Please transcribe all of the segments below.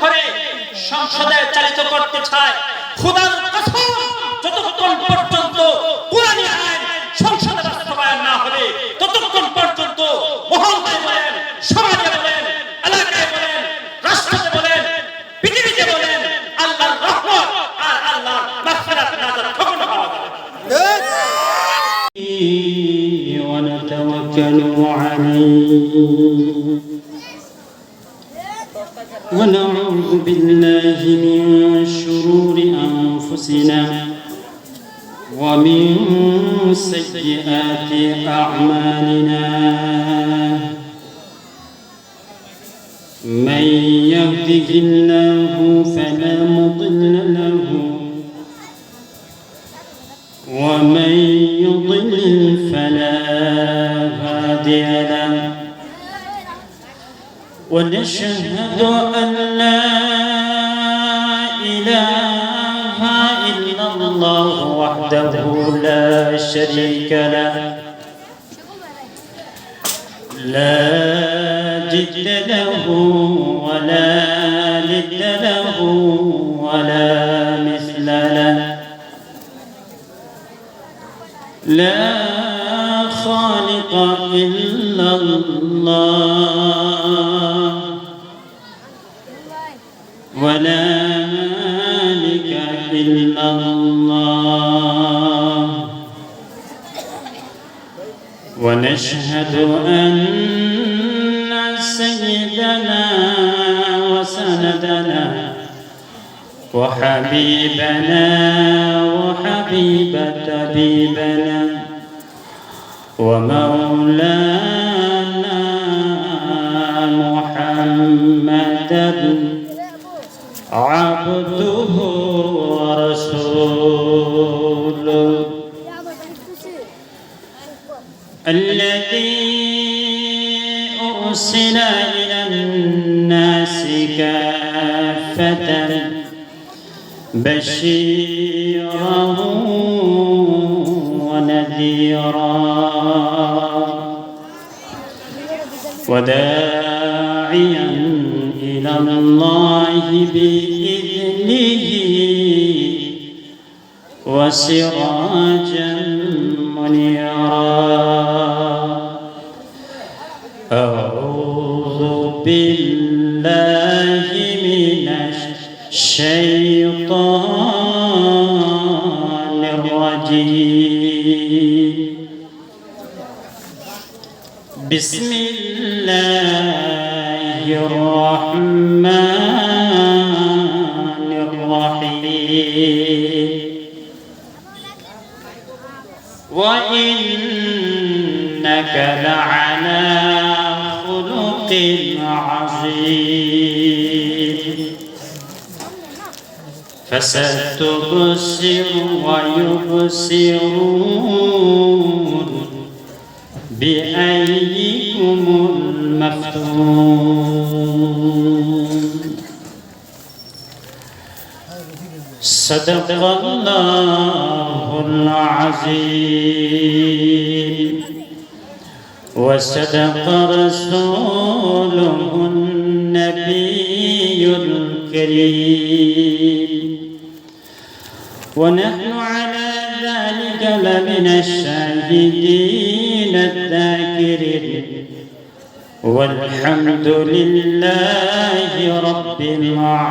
ধরে সংসদে চালিত করতে চায়। খোদার কসম, যতক্ষণ পর্যন্ত কুরআনী আইন সংসদে বাস্তবায়ন না হবে ততক্ষণ পর্যন্ত মহল্লায় বলেন, সমাজে বলেন, এলাকায় বলেন, রাষ্ট্রে বলেন, পৃথিবীতে বলেন, আল্লাহর রহমত আর আল্লাহর মাগফিরাত নাজাত কখনো পাওয়া যাবে না। ونتوكل عليه ونعوذ بالله من شرور أنفسنا ومن سيئات أعمالنا من يهده الله فلا مضل له ومن يضلل فلا هادي له ونشهد أن لا إله إلا الله وحده لا شريك له لا جد له ولا ند له ولا مثل له لا خالق إلا الله ولا مالك إلا الله ونشهد أن سيدنا وسندنا وحبيبنا وحبيب طبيبنا ومولانا محمدا عبده ورسوله الذي أرسل إلى الناس كافة بشيرا ونذيرا وداعيا إلى الله بإذنه وسراجا منيرا أعوذ بالله من الشيطان الرجيم بسم الله الرحمن الرحيم وإنك لعلى خلق عظيم فستبصر ويبصرون بأيكم المفتون صدق الله العظيم وصدق رسوله النبي الكريم ونحن على ذلك لمن الشاهدين الذاكرين والحمد لله رب العالمين.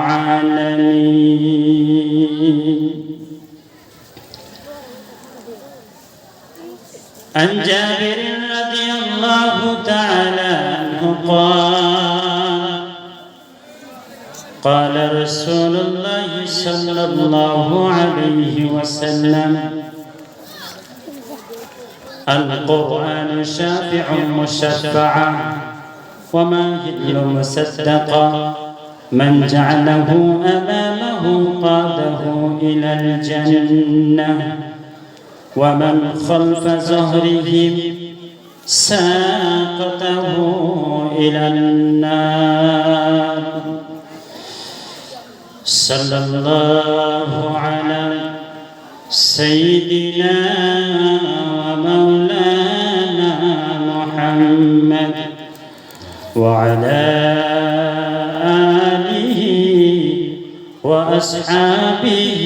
عن جابر رضي الله تعالى عنه قال رسول الله صلى الله عليه وسلم القرآن شافع مشفع وماهل مصدقا من جعله أمامه قاده إلى الجنة ومن خلف ظهرهم ساقته إلى النار. صلى الله على سيدنا ومولانا محمد وعلى آله وأصحابه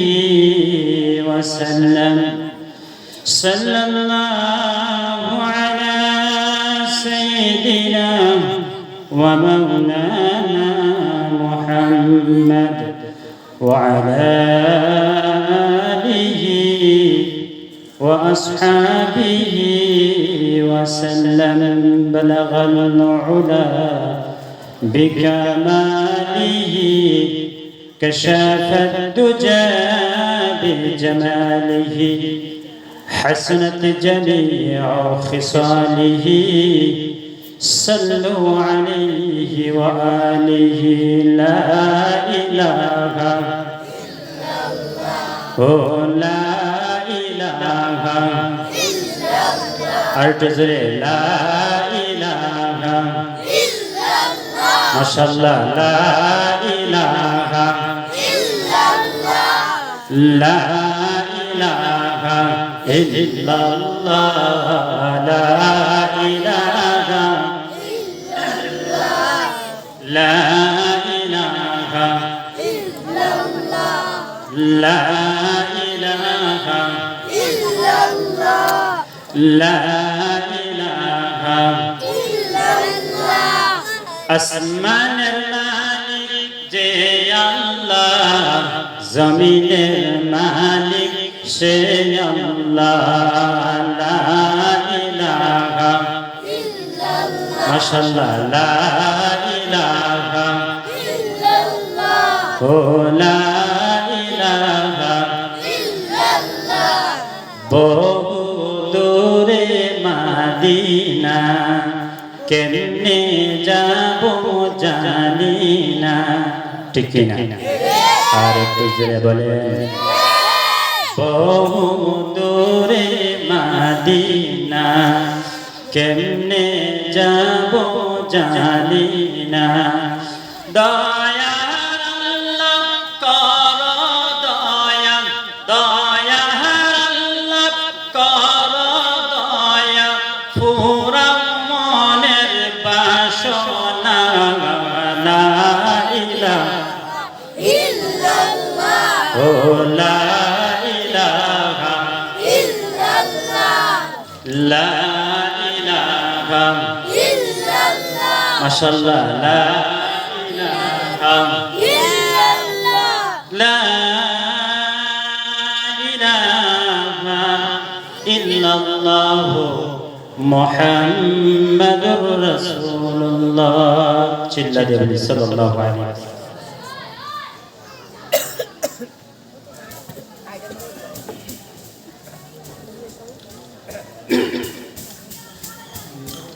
وسلم صلى الله على سيدنا ومولانا محمد وعلى آله وأصحابه وسلم بلغ العلا بكماله كشف الدجى بجماله حسنت جميع خصاله صلوا عليه وآله لا إله إلا الله لا إله إلا الله أرتزري لا إله إلا الله ما شاء الله لا إله إلا الله لا إله إلا الله لا إله إلا الله لا إله إلا الله لا إله إلا الله لا إله إلا الله আসমান মালিক যে আল্লাহ জমিনের মালিক সে আল্লাহ লা ইলাহা ইল্লাল্লাহ মাশাআল্লাহ লা ইলাহা ইল্লাল্লাহ ও লা ইলাহা ইল্লাল্লাহ বহু দূরে মদিনা কেমনে যাব জানি না ঠিক না আর একটু জোরে বলে বহু দূরে মদিনা কেমনে যাব জানি না দয়া আল্লাহ কর দয়া দয়া আল্লাহ কর দয়া পুরা মনের বাসনা লা ইলাহা ইল্লাল্লাহ ও লা ইলাহা ইল্লাল্লাহ লা ইলাহা ইল্লাল্লাহ মাশাআল্লাহ লা ইলাহা ইল্লাল্লাহ লা ইলাহা ইল্লাল্লাহ মুহাম্মাদুর রাসূলুল্লাহ চিল্লা দিয়ে বলি সাল্লাল্লাহু আলাইহি ওয়াসাল্লাম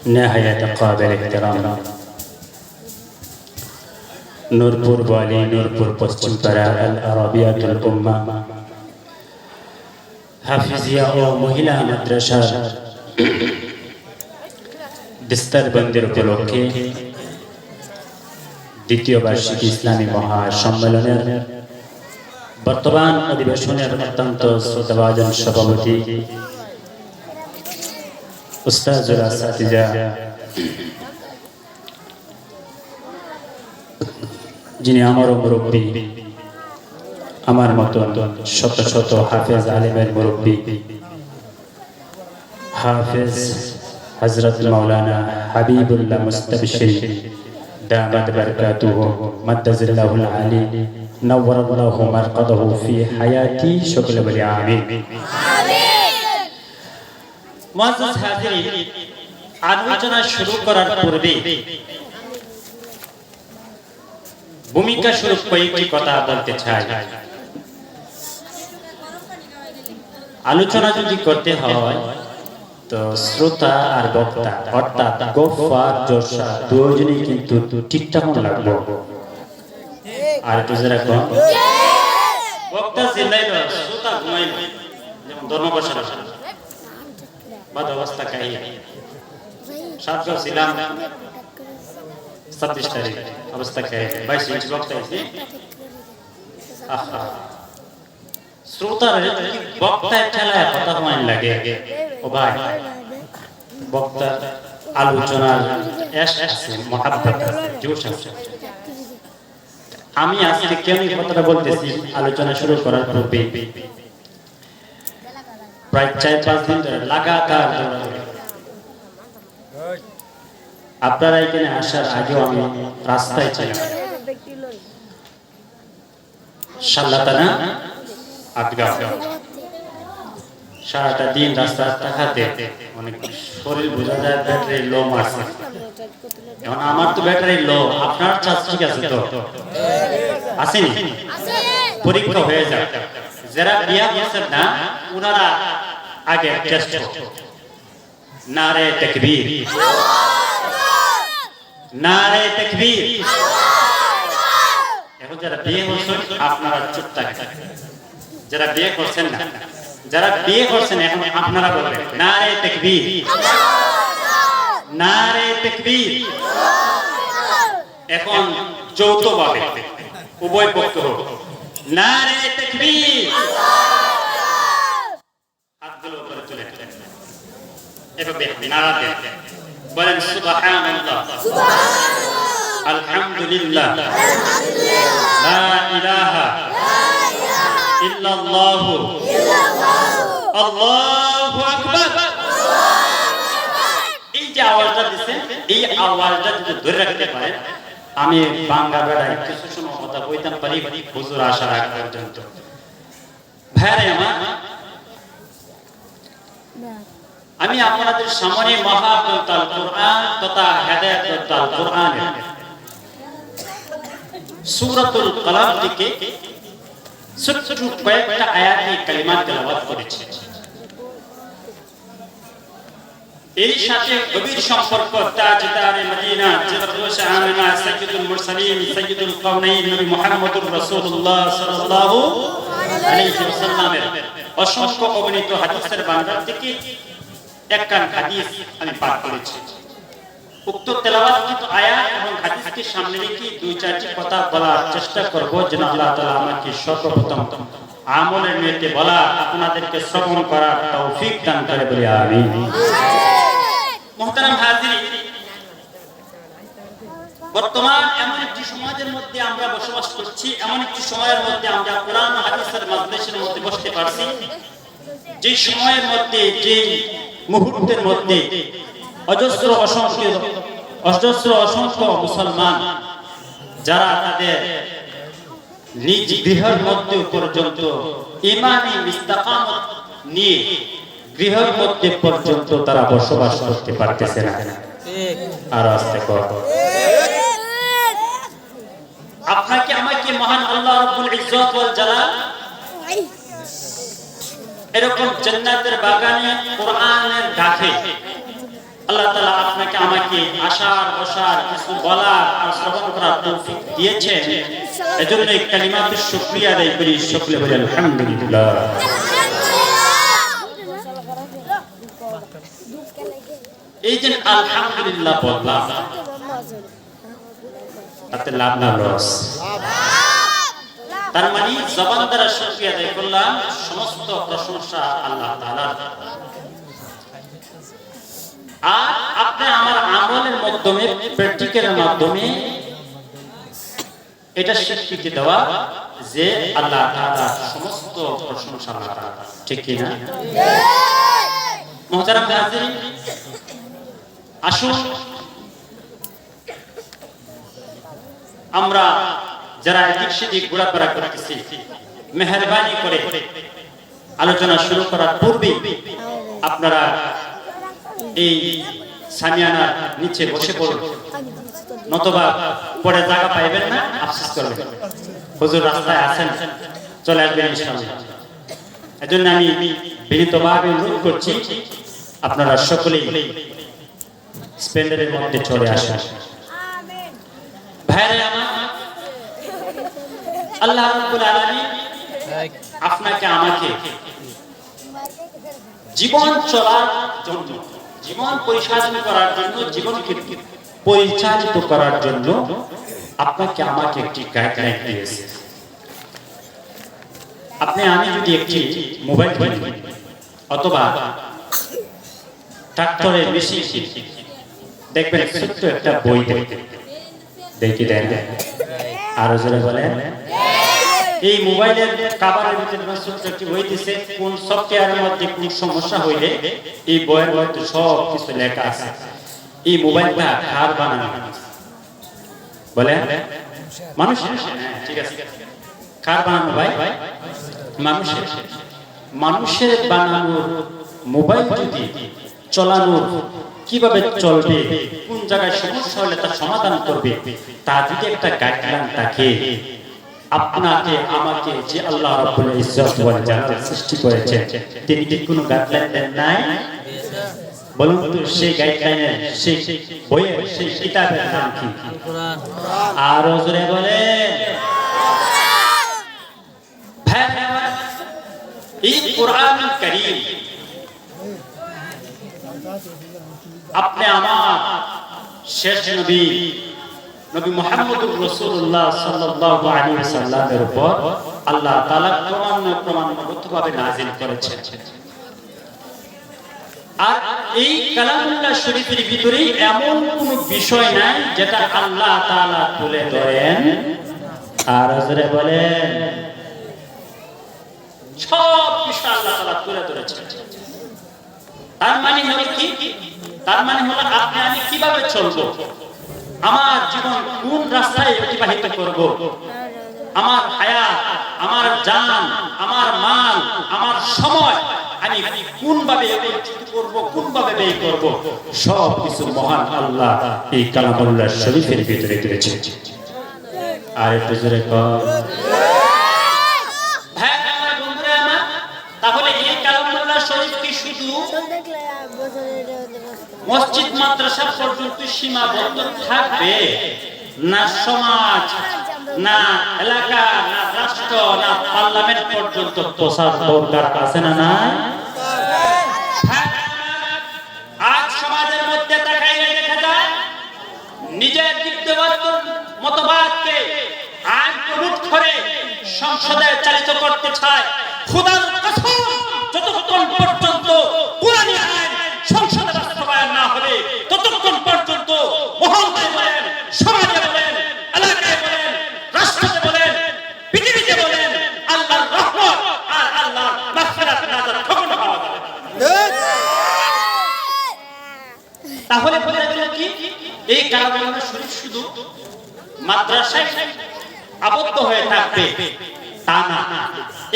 نهاية قابل احترام نورپور والی نورپور پشچم پرا العربیات الامہ حافظیہ و مہیلا مدرسہ বিস্তার বন্দের উপলক্ষে দ্বিতীয় বার্ষিক ইসলামী মহাসম্মেলনের বর্তমান অধিবেশনের অত্যন্ত শ্রদ্ধাভাজন সভাপতি উস্তাজুল আসাতিজা যিনি আমারও মুরব্বী আমার মতো শত শত হাফেজ আলেমের মুরব্বী হাফেজ হযরত মাওলানা হাবিবুল্লাহ মুস্তাবশির দামাত বারকাতুহু মাদ্দাজিল্লাহুল আলী নওয়ারাল্লাহু মারকাদাহু ফি হায়াতি সকলে বলি আমিন আমিন মুআজ্জাজ হাজিরিন আলোচনা শুরু করার পূর্বে ভূমিকা স্বরূপ কয়েকটি কথা বলতে চাই আলোচনা যদি করতে হয় তো শ্রোতা আর বক্তা অর্থাৎ গফফার জোশা দুজনেই কিন্তু ঠিকঠাক লাগবে আর একটু যারা কম বক্তা চিল্লাইলো শ্রোতা ঘুমাইলো যেমন ধর্মবর্ষা বাদ অবস্থা কাই সাতগাঁও ছিলাম 26 তারিখ অবস্থা কাই 22 ইঞ্চি বক্তা হয়েছে আহা শ্রোতার বক্তায় ঠেলায় কথা হয় লাগে ও ভাই বক্তার আলোচনার এশ আছে মহাব্বত আছে জোশ আছে আমি আজকে কেন এই কথাটা বলতেছি আলোচনা শুরু করার পূর্বে প্রায় 4-5 দিন ধরে লাগাতার দৌড়াদৌড়ি। আপনারা এখানে আসার আগেও আমি রাস্তায় ছিলাম, শাল্লাতানা আটগাঁও, সারাটা দিন রাস্তা থাকাতে অনেক শরীর বোঝা যায় ব্যাটারি লো মারছে। এখন আমার তো ব্যাটারি লো, আপনার চার্জ ঠিক আছে তো? আসেনি? পরীক্ষা হয়ে যায়। যারা বিয়া করছেন না ওনারা আগে টেস্ট হোক। নারে তাকবীর, নারে তাকবীর। এখন যারা বিয়ে করছেন আপনারা চুপ থাকেন, যারা বিয়ে করছেন না, যারা বিয়ে করছেন এখন আপনারা বলবেন নারে তাকবীর, নারে তাকবীর। এখন যৌথভাবে উভয় পক্ষ হোক নারে তাকবীর। হাতগুলো উপরে তুলে এভাবে নারা দেন, বলেন সুবহানাল্লাহ, আলহামদুলিল্লাহ, লা ইলাহা ইল্লাল্লাহ, আল্লাহু আকবার। এই যে আওয়াজটা দিচ্ছেন, এই আওয়াজটা যদি ধরে রাখতে পারেন, আমি বাংলা বেড়ায় কিছু সময় কথা বলতাম পারি হুজুর আসার আগ পর্যন্ত। ভাইরে আমার, আমি আপনাদের সামনে মহাগ্রন্থ আল কোরআন তথা হেদায়েত আল কোরআনের সূরাতুল কলাম থেকে ছোট্ট কয়েকটা আয়াতে কালিমা তেলাওয়াত করেছি। এর সাথে গভীর সম্পর্ক তাজদারে মদিনা জিবরুল আমিনা সাইয়্যিদুল মুরসালিন সাইয়্যিদুল কাওনাইন নবী মুহাম্মদুর রাসূলুল্লাহ সাল্লাল্লাহু আলাইহি ওয়াসাল্লামের অসংখ্য অগণিত হাদিসের ভান্ডার থেকে একখান হাদিস আমি পাঠ করেছি। উক্ত তেলাওয়াতকৃত আয়াত এবং হাদিসকে সামনে রেখে 2-4টি কথা বলার চেষ্টা করব, যেন আল্লাহ তাআলা আমাকে সর্বপ্রথম আমলের নিয়তে বলা, আপনাদেরকে শ্রবণ করার তৌফিক দান করে বলি আমিন। মুহতারাম হাজিরিন, বর্তমান এমন একটি সমাজের মধ্যে আমরা বসবাস করছি, এমন একটি সময়ের মধ্যে আমরা কোরআন ও হাদিসের মাজলিসের মধ্যে বসতে পারছি, যে সময়ের মধ্যে, যে মুহূর্তের মধ্যে অজস্র অসংখ্য মুসলমান যারা তাদের নিজ গৃহের মধ্যে পর্যন্ত ঈমানী ইস্তেকামত নিয়ে গৃহের মধ্যে পর্যন্ত তারা বসবাস করতে পারতেছে না। আর আস্তে কর, আপনাকে আমাকে মহান আল্লাহ রাব্বুল ইজ্জত ওয়াল জালাল এরকম জান্নাতের বাগানে কোরআনের ডাকে আল্লাহ তাআলা আপনাকে আমাকে আসার বসার কিছু বলার আর শ্রবণ করার তৌফিক দিয়েছেন। এজন্য এই কালিমাতুর শুকরিয়া আদায় করি, সকলে বলি আলহামদুলিল্লাহ। এই যে আলহামদুলিল্লাহ বললাম, তাতে লাভ না লস? তার মানে জবান দ্বারা শুকরিয়া আদায় করলাম, সমস্ত প্রশংসা আল্লাহ তাআলার। আর আপনি আমার আমলের মাধ্যমে, প্র্যাকটিক্যালের মাধ্যমে এটা স্বীকৃতি দেওয়া যে আল্লাহ তাআলা সমস্ত প্রশংসা আল্লাহ তাআলা, ঠিক কি না? মুহতারাম হাজিরিন, আসুন আমরা যারা এদিক সেদিক ঘোরাফেরা করতেছি, মেহেরবানি করে আলোচনা শুরু করার পূর্বে আপনারা এই সামিয়ানার নিচে বসে পড়ুন, নতুবা পরে জায়গা পাইবেন না, আফসোস করবেন। হুজুর রাস্তায় আছেন, চলে আসবেন ইনশাআল্লাহ। এজন্য আমি বিনীতভাবে অনুরোধ করছি আপনারা সকলেই স্প্লেন্ডারের মধ্যে চলে আসেন। ভাইরা আমার, আল্লাহ রাব্বুল আলামিন আপনাকে আমাকে জীবন চলার জন্য, জীবন পরিচালনা করার জন্য, জীবনকে পরিচালিত করার জন্য আপনাকে আমাকে একটি গাইডলাইন দিয়েছে। আমি যদি একটি মোবাইল কিনি অথবা ট্রাক্টরের মেশিন কিনি, দেখবেন ছোট্ট একটা বই দেখি দেন, আর জোরে বলেন। এই মোবাইলের কভারের ভিতরে ছোট্ট একটি বই দিছে, কোন সফটওয়্যারের মধ্যে কোন সমস্যা হইলে এই বইয়ের মধ্যে সব কিছু লেখা আছে। এই মোবাইলটা কার বানানো? বলেন মানুষের। ঠিক আছে, কার বানানো ভাই? মানুষের। মানুষের বানানো মোবাইল যদি চালানোর কিভাবে চলবে, কোন জায়গায় সমস্যা হলে তার সমাধান করবে, তা যদি একটা গাইডলাইন থাকে, আপনাকে আমাকে যে আল্লাহ রাব্বুল ইজ্জত ওয়াল জালাল সৃষ্টি করেছেন, তিনি কি কোনো গাইডলাইন দেন নাই? বলুন তো, সেই গাইডলাইনের, সেই বইয়ের, সেই কিতাবের নাম কি? কোরআন। আর জোরে বলেন। এই কোরআন কারীম আপনি আমার শেষ নবী নবী মুহাম্মদুর রাসূলুল্লাহ সাল্লাল্লাহু আলাইহি ওয়াসাল্লামের উপর আল্লাহ তাআলা ক্রমান্বয়ে নাযিল করেছেন। আর এই কালামুল্লাহ শরীফের ভিতরে এমন কোনো বিষয় নাই যেটা আল্লাহ তাআলা তুলে ধরেন। আর জোরে বলেন। সব বিষয় আল্লাহ তাআলা তুলে ধরেছেন। তার মানে হলো কি? তার মানে হলো আপনি আমি কিভাবে চলবো, আমার জীবন কোন রাস্তায় অতিবাহিত করব, আমার হায়াত, আমার জান, আমার মাল, আমার সময় আমি কোন ভাবে ব্যবহৃত করব, কোন ভাবে ব্যয় করব, সব কিছু মহান আল্লাহ এই কালামুল্লাহ শরীফের ভিতরে দিয়েছেন। আর একটু জোরে কর। তাহলে এই কালামুল্লাহ শরীফ কি শুধু মসজিদ মাদ্রাসা পর্যন্ত সীমাবদ্ধ থাকবে, না সমাজ, না এলাকা, না রাষ্ট্র, না পার্লামেন্ট পর্যন্ত প্রসার দরকার আছে না? না, আজ সমাজের মধ্যে তাকাইলে দেখা যায় নিজের মতবাদকে আইন প্রমোট করে সংসদে চালিত করতে চায়। খোদার কসম, যতক্ষণ পর্যন্ত কোরআনী আইন সংসদে বাস্তবায়ন না হবে, ততক্ষণ পর্যন্ত মহল্লায় বলেন, সমাজে বলেন, এলাকায় বলেন, রাষ্ট্রে বলেন, পৃথিবীতে বলেন, আল্লাহর রহমত আর আল্লাহর মাগফিরাত নাজাত কখনো পাওয়া যাবে না। তাহলে বোঝা গেল কি, এই কালামুল্লাহ শরীফ শুধু মাদ্রাসায় আবদ্ধ হয়ে থাকবে তা না।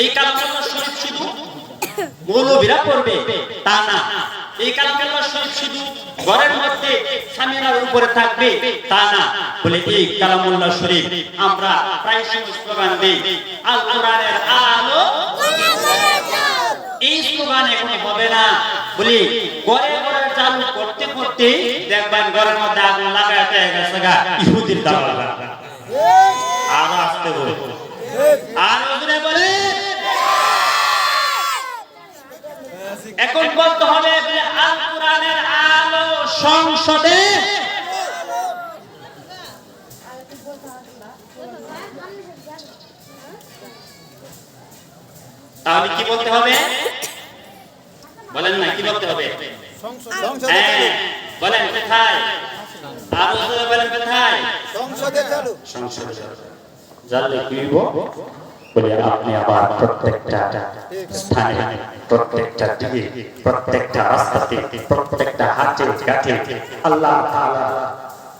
এই কালামুল্লাহ শরীফ শুধু মৌলবীরা পড়বে তা না। এই কালামুল্লাহ শরীফ শুধু ঘরের মধ্যে সামিয়ানার উপরে থাকবে তা না। বলে এই কালামুল্লাহ শরীফ আমরা প্রায় সময় স্লোগান দেই, আল কোরআনের আলো। এই স্লোগান এখন হবে না। বলি ঘরে ঘরে চালু করতে করতে দেখবেন ঘরের মধ্যে আগুন লাগাতে গেছে গা ইহুদির দাওয়াত। আর আসতে বলে আর ওখানে বলে এখন বলতে হবে আল কোরআনের আলো সংসদে। তাহলে কি বলতে হবে? বলেন না, কি বলতে হবে? বলেন কোথায়? আর বলেন কোথায়? সংসদে চালু। সংসদে জানলে কি হইব? বলে আপনি আবার প্রত্যেকটা স্থানে, প্রত্যেকটা দিকে, প্রত্যেকটা রাস্তাতে, প্রত্যেকটা হাতে ঘাটে আল্লাহ তাআলা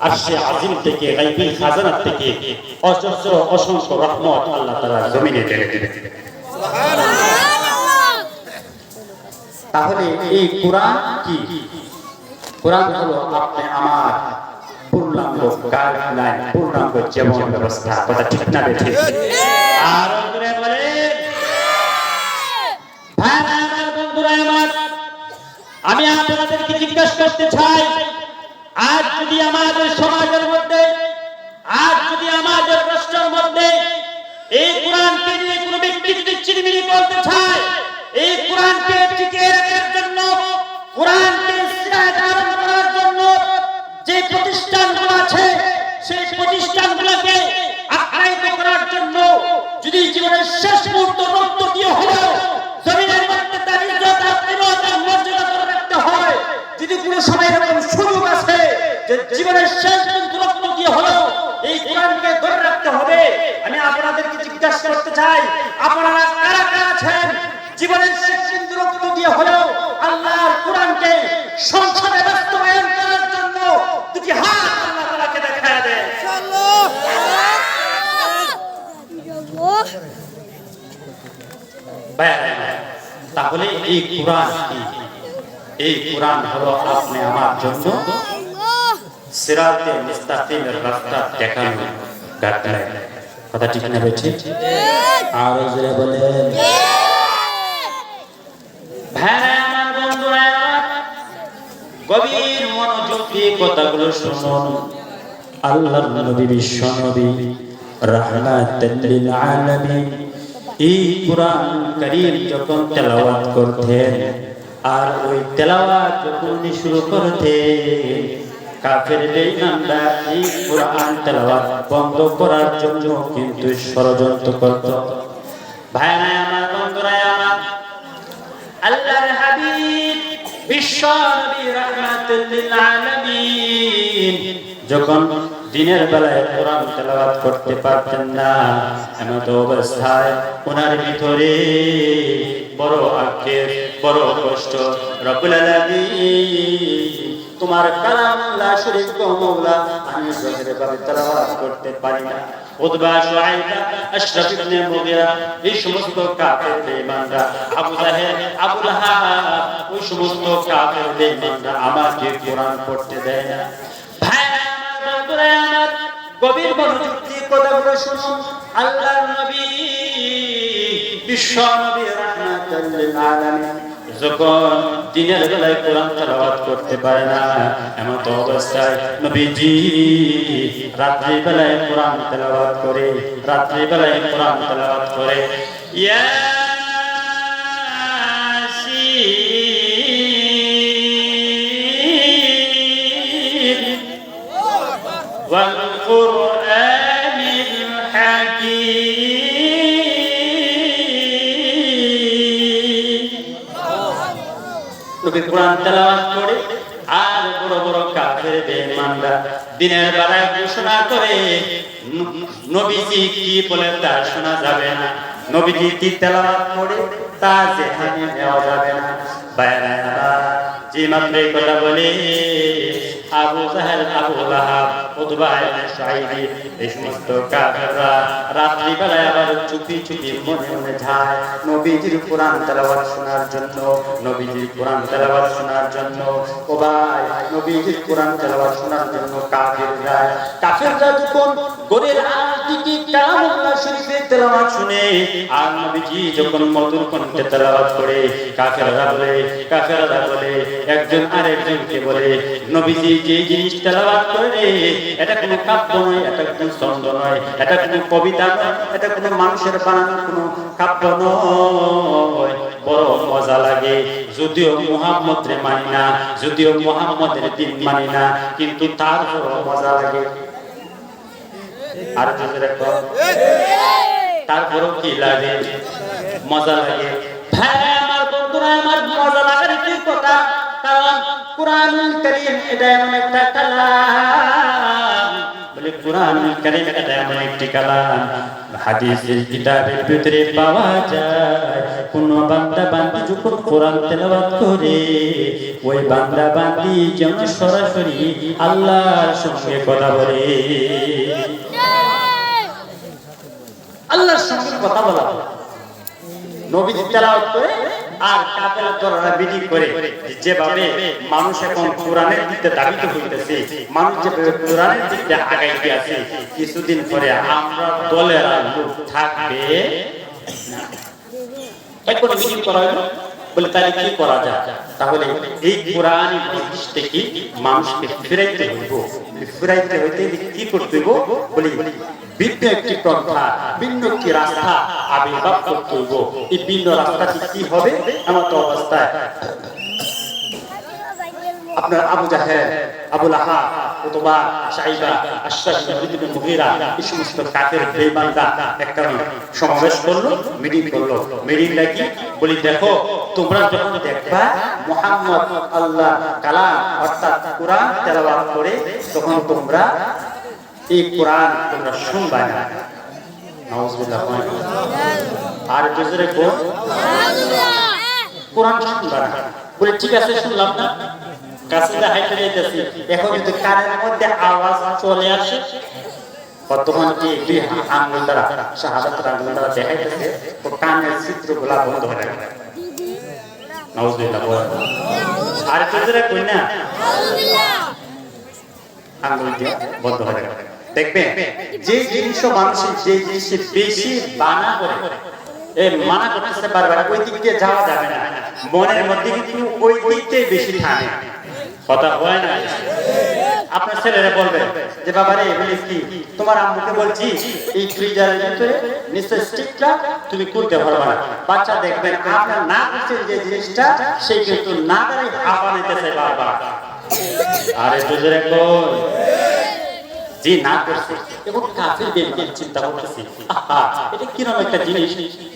আরশে আজিম থেকে, গায়বী খাজানা থেকে অজস্র অসংখ্য রহমত আল্লাহ তাআলা জমিনে ঢেলে দিবেন। সুবহানাল্লাহ। তাহলে এই কোরআন কি? কোরআন হলো আপনি আমার পূর্ণাঙ্গ গাইডলাইন, পূর্ণাঙ্গ জীবন ব্যবস্থা। কথা ঠিক না বেঠিক? আর বলে ভাইরা আমার, বন্ধুরা আমার, আমি আপনাদেরকে জিজ্ঞাসা করতে চাই, আজ যদি আমাদের সমাজের মধ্যে, আজ যদি আমাদের রাষ্ট্রের মধ্যে এই কোরআনকে নিয়ে কোনো ব্যক্তি যদি চিরমিরি করতে চায়, এই কোরআনকে টিকিয়ে রাখার জন্য, কোরআনকে ধারণ করার জন্য যে প্রতিষ্ঠানগুলো আছে, সেই প্রতিষ্ঠানগুলোকে আখ্যায়িত করার জন্য যদি জীবনের শেষ মুহূর্ত রক্ত দিয়ে হলেও জমিনের মধ্যে তার ইজ্জত আর মর্যাদা ধরে রাখতে হয়, যদি কোনো সময় এরকম সুযোগ আছে যে জীবনের শেষ মুহূর্ত রক্ত দিয়ে হলেও এই কোরআনকে ধরে রাখতে হবে, জিজ্ঞাসা করতে চাই, আপনারা কারা কারা আছেন জীবনের শেষ বিন্দু রক্ত দিয়ে হলেও আল্লাহর কোরআনকে সংসদে বাস্তবায়ন করার জন্য দুটি হাত আল্লাহ তাআলাকে দেখায় দেন। তাহলে এই কোরআন কি? এই কোরআন হলো আপনি আমার জন্য সিরাতে মুস্তাকিমের রাস্তা দেখানো গাইডলাইন। কথা ঠিক না বেঠিক? আর জোরে বলেন। ভাইরা আমার, বন্ধুরা আমার, গভীর মনোযোগ দিয়ে কথাগুলো শুনুন। আল্লাহর নবী বিশ্ব নবী রাহমাতাল লিল আলামিন এই কোরআন কারীম যখন তেলাওয়াত করতেন, আর ওই তেলাওয়াত যখন শুরু করতেন, কাফের বেঈমানরা এই কোরআন তেলাওয়াত বন্ধ করার জন্য কিন্তু ষড়যন্ত্র করত। ভাইরা আমার, বন্ধুরা আমার, আল্লাহর হাবিব বিশ্ব নবী রাহমাতুল লিল আলামিন যখন দিনের বেলায় কোরআন তেলাওয়াত করতে পারতেন না, এমন অবস্থায় ওনার ভিতরে বড় আক্ষেপ, বড় কষ্ট। রব্বুল আলামিন তোমার কালামুল্লাহ শরীফ গো মাওলা আমি জোরে ভাবে তেলাওয়াত করতে পারি না। উতবা, শুআইবা, আশরাফ ইবনে মুগীরা এই সমস্ত কাফের বেঈমানরা, আবু জাহেল, আবু লাহাব ওই সমস্ত কাফের বেঈমানরা আমাকে কোরআন পড়তে দেয় না। ভাইরা আমার, বন্ধুরা আমার, গভীর মনোযোগ দিয়ে কথাগুলো শুনুন। আল্লাহর নবী বিশ্ব নবী রাহমাতুল লিল আলামিন যখন দিনের বেলায় কোরআন তেলাওয়াত করতে পারে না, এমন অবস্থায় নবীজি রাত্রি বেলায় কোরআন তেলাওয়াত করে, রাত্রি বেলায় কোরআন তেলাওয়াত করে ইয়াসিন ওয়াল কুরআনিল হাকীম। নবী কোরআন তেলাওয়াত করে আর বড় বড় কাফের বেঈমানরা দিনের বেলায় ঘোষণা করে নবীজি কি বলে তা শোনা যাবে না, নবীজি কি তেলাওয়াত করে তা যেখানে নেওয়া যাবে না। বাইরে যে মাত্র এই কথা বলে আবু জাহেল, আবু লাহাব, উতবা ইবনে শুআইব এই সমস্ত কাফেররা রাত্রি বেলায় আবার চুপি চুপি মনে মনে যায় নবীজির কোরআন তেলাওয়াত শোনার জন্য, নবীজির কোরআন তেলাওয়াত শোনার জন্য। ও ভাই, নবীজির কোরআন তেলাওয়াত শোনার জন্য কাফেররা যখন গোরের আদিকে কালামুল্লাহ শরীফের তেলাওয়াত শুনে, আর নবীজি যখন মধুর কণ্ঠে তেলাওয়াত করে, কাফেররা বলে একজন আরেকজনকে বলে, নবীজি যে জিনিস তেলাওয়াত করে এটা কোনো কাব্য নয়, এটা কোনো ছন্দ নয়, এটা কোনো কবিতা নয়, এটা কোনো মানুষের বানানো কোনো কাব্য নয়, বড় মজা লাগে। যদিও মুহাম্মদরে মানি না, যদিও মুহাম্মদের দিন মানি না, কিন্তু তারপরও মজা লাগে। আর তারপরও কি লাগে? মজা লাগে। ভাই আমার, বন্ধুরা আমার, মজা লাগার কি কথা? কারণ কুরআনুল কারীম এটা এমন একটা কালাম, বলে কুরআনুল কারীম এটা এমন একটি কালাম হাদিসের কিতাবের ভিতরে পাওয়া যায়। কোন বান্দা বান্দি যখন কোরআন তেলাওয়াত করে, ওই বান্দা বান্দি যেন সরাসরি আল্লাহর সঙ্গে কথা বলে, আল্লাহর সঙ্গে কথা বলা। নবীজি তেলাওয়াত করে আর কাফেররা তোরা বিধি করে, যেভাবে মানুষ এখন কোরআনের দিকে দাবিত হইতেছে, মানুষ যেভাবে কোরআনের দিকে আগাইতে আছে, কিছুদিন পরে আমরা দলের লোক থাকবে না। এখন মিটিং করা হলো, বলে তাহলে কি করা যায়? তাহলে এই কোরআনী মজলিস থেকে মানুষকে ফিরাইতে হইব। ফিরাইতে হইতে কি করতে হইব? বলি ভিন্ন একটি পন্থা, ভিন্ন একটি রাস্তা আবির্ভাব করতে হইব। এই ভিন্ন রাস্তাটি কি হবে? এমন অবস্থায় আপনার আবু জাহেল, আবু লাহাব, উতবা, শাইবা, আশরাফ ইবনে মুগীরা এই সমস্ত কাফের বেঈমানরা একটা সমাবেশ করলো, মিটিং করলো। মিটিংটা কি? বলি দেখো, তোমরা যখন দেখবা মুহাম্মদ আল্লাহ কালাম অর্থাৎ কোরআন তেলাওয়াত করে, তখন তোমরা এই কোরআন তোমরা শুনবা না। নাউজুবিল্লাহ। আর বুঝরে কোন কোরআন শুনবা না বলে ঠিক আছে শুনলাম না, কাছে হাইতে যাইতেছি, এখন যদি কানের মধ্যে আওয়াজ চলে আসে কতক্ষণ কি দুই আঙ্গুল দ্বারা শাহাদাতের আঙ্গুল দ্বারা দেখাইতেছে ও কানের চিত্রগুলা বন্ধ হয়ে যাবে। নাউজুবিল্লাহ। আর বুঝরে কই না আঙ্গুল দিয়ে বন্ধ হয়ে যাবে। দেখবেন যে জিনিস মানুষের যে জিনিসে বেশি বানা করে মানা করতেছে বারবার ওই দিক দিয়ে যাওয়া যাবে না, মনের মধ্যে কিন্তু ওই দিকটাই বেশি থাকে। কথা হয় না? আপনার ছেলেরা বলবেন যে বাবা রে বলে কি তোমার আম্মুকে বলছি এই ফ্রিজারের ভিতরে নিশ্চয় স্টিকটা তুমি খুলতে পারবে না। বাচ্চা দেখবেন আপনার না করছেন যে জিনিসটা সেই কিন্তু না দাঁড়িয়ে হাঁপা নিতেছে বারবার। আরে বুঝরে কই যে না করছে এবং কাফের বেঈমান চিন্তা করতেছি এটা কিরকম একটা জিনিস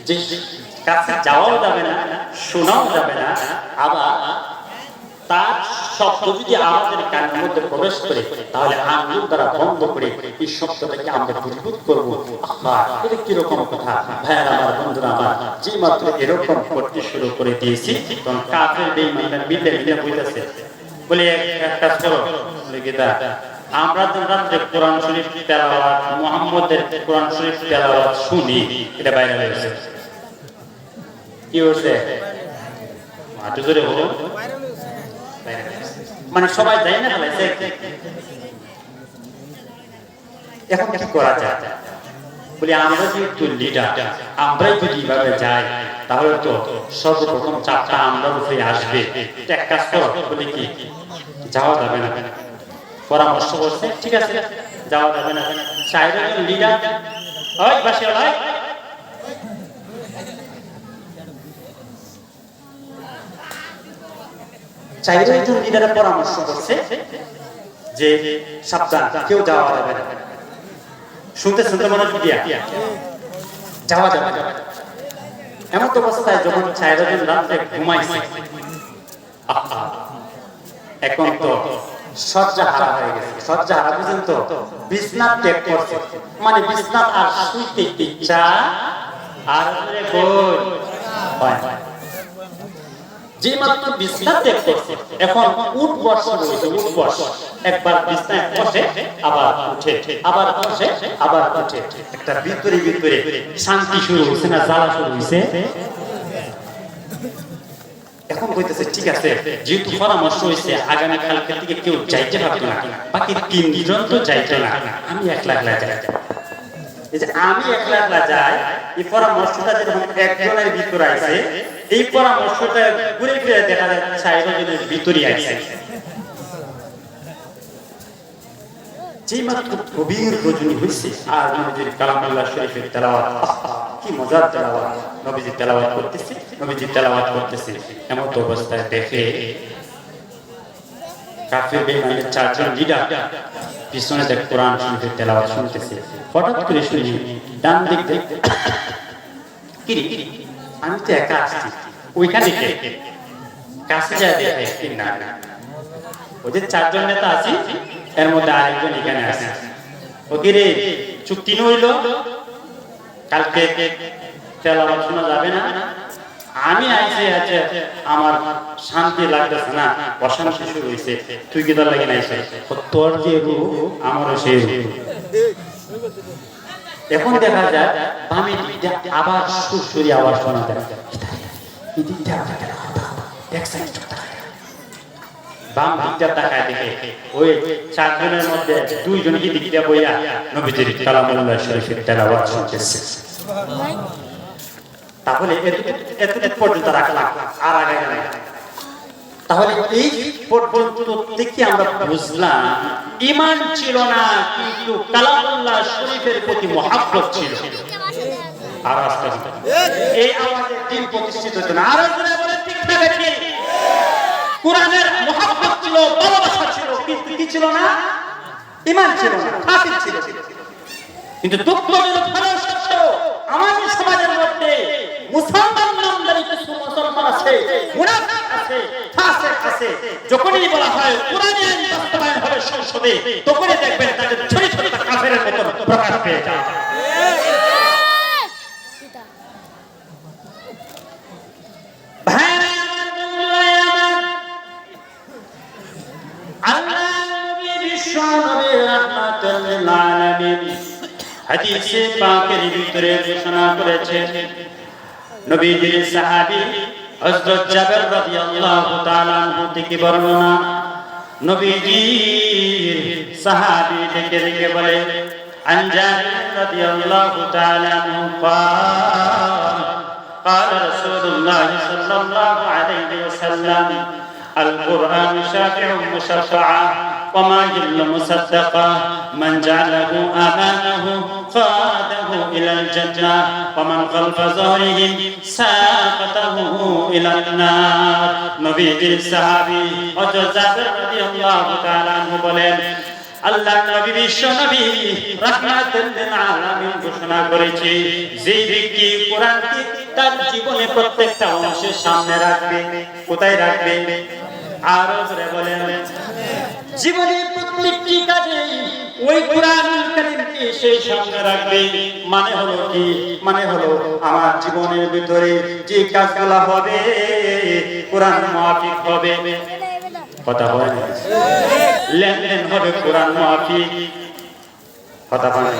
যে কাছে যাওয়াও যাবে না, শোনাও যাবে না, আবার তার শব্দ যদি আমাদের কানের মধ্যে প্রবেশ করে তাহলে আঙ্গুল দ্বারা বন্ধ করে এই শব্দটাকে আমরা পরিবর্তন করবো। এটা কিরকম কথা ভাইয়ার আমার বন্ধুরা আমার, যে মাত্র এরকম করতে শুরু করে দিয়েছি তখন কাফের বেঈমানরা মিলে মিলে বলতেছে বলে একটা করো গীতা আমরা তো রাত্রে কোরআন শরীফ তেলাওয়াত মুহাম্মদের কোরআন শরীফ তেলাওয়াত শুনি, এটা বাইরে হয়েছে কি হচ্ছে মাঠে জোরে বলো মানে সবাই যায় না ফেলাইছে। এখন কি করা যায় বলি আমরা যেহেতু লিডার আমরাই যদি এইভাবে যাই তাহলে তো সর্বপ্রথম চাপটা আমরা উঠে আসবে। এক কাজ করো বলি কি যাওয়া যাবে না, পরামর্শ করছে ঠিক আছে যাওয়া যাবে না। চাইরজন লিডার ওই বাসে ওই চাইরজন লিডারের পরামর্শ করছে যে সাবধান কেউ যাওয়া যাবে না। শুনতে শুনতে মনোযোগ দিয়া যাওয়া যাবে না। এমন তো অবস্থায় যখন চাইরজন রাত্রে ঘুমাইছে এখন তো সজ্জা হারা হয়ে গেছে। সজ্জা হারা বুঝেন তো বিছনাত ত্যাগ করছে, মানে বিছনাত আর শুইতে ইচ্ছা আর হয় যে মাত্র বিছনাত ত্যাগ করছে এখন উঠ বস শুরু হয়েছে। উঠ বস একবার বিছনায় বসে আবার উঠে, আবার বসে আবার উঠে, একটা ভিতরে ভিতরে শান্তি শুরু হয়েছে না জ্বালা শুরু হয়েছে। এখন কইতেছে ঠিক আছে যেহেতু পরামর্শ হয়েছে আগামী কালকে থেকে কেউ যাইতে পারবে না, বাকি 3 জন তো যাইতে না, আমি একলা একলা যাই। এই যে আমি একলা একলা যাই এই পরামর্শটা যখন একজনের ভিতরে আইছে এই পরামর্শটা ঘুরে ফিরে দেখা যায় 4 জনের ভিতরে আইছে। যে মাত্র গভীর রজনী হয়েছে আর নবীজির কালামুল্লাহ শরীফের তেলাওয়াত, কি মজার তেলাওয়াত, নবীজি তেলাওয়াত করতেছে, নবীজি তেলাওয়াত করতেছে। এমন তো অবস্থায় দেখে কাফির বেঈমানের 4 জন লিডার পিছনে দেখ কোরআন শরীফের তেলাওয়াত শুনতেছে। হঠাৎ করে শুনি ডান দিক থেকে কি রে আমি তো একা আসছি, ওইখানে কে কাছে যায় দেখে না না ওদের 4 জন নেতা আছে এর মধ্যে আরেকজন এখানে আছে। ওকে রে চুক্তি হইল কালকে তেলাওয়াত শোনা যাবে না। আমি আইছে আছে আমার শান্তি লাগতেছে না, অশান্তি শুরু হয়েছে, তুই কি তার লাগে না আইছে তোর যে রূপ আমারও সেই রূপ। এখন দেখা যায় বামে দিকটা আবার সুরসুরি আওয়াজ শোনা যায়, এই দিকটা এক সাইড বাম দিকটা তাকায় দেখে ওই 4 জনের মধ্যে 2 জন কি দিকটা বইয়া নবীজির কালামুল্লাহ শরীফের তেলাওয়াত শুনতেছে। তাহলে এতটুকু পর্যন্ত রাখলাম আর আগে গেলাম। তাহলে এই পর্যন্ত থেকে আমরা বুঝলাম ঈমান ছিল না কিন্তু কালামুল্লাহ শরীফের প্রতি মহব্বত ছিল। আর আস্তে আস্তে এই আমাদের দিন প্রতিষ্ঠিত হতো না। আর বলে ঠিক থাকে ঠিক কোরআনের মহব্বত ছিল, ভালোবাসা ছিল, কিন্তু কি ছিল না? ঈমান ছিল না, কাফির ছিল। কিন্তু দুঃখজনক হলেও সত্য আমাদের সমাজের মধ্যে মুসলমান নামধারী কিছু মুসলমান আছে, মুনাফিক আছে, ফাসিক আছে। যখনই বলা হয় কোরআনের আইন বাস্তবায়ন হবে সংসদে, তখনই দেখবেন তাদের ছোট ছোট কাফেরের মতো প্রকাশ পেয়ে যায়। রাহমাতাল লিল আলামিন হাদিসে পাকের ভিতরে ঘোষণা করেছেন নবীজির সাহাবী হযরত জাবের রাদিয়াল্লাহু তাআলা আনহু থেকে বর্ণনা নবীজির সাহাবী থেকে বলে عن جابر رضي الله تعالى عنه قال قال رسول الله صلى الله عليه وسلم القرآن شافع مشفعا وما يل مصدقا من جعله أمانه قاده إلى الجنة ومن خلف ظهرهم ساقته إلى النار نبي الصحابي جابر رضي الله تعالى عنه বলেন আল্লাহ নবী বিশ্ব নবী রাহমাতুল লিল আলামিন ঘোষণা করেছে যে ব্যক্তি কোরআনকে তার জীবনে প্রত্যেকটা অংশের সামনে রাখবে কোথায় রাখবে আরো জোরে বলেন জীবনে প্রত্যেকটি কাজে ওই কোরআনুল কারীমকে সেই সামনে রাখবে মানে হলো কি মানে হলো আমার জীবনের ভিতরে যে কাজগুলো হবে কোরআন মাফিক হবে কথা বলেন লেনদেন হবে কোরআন মাফিক কথা বলেন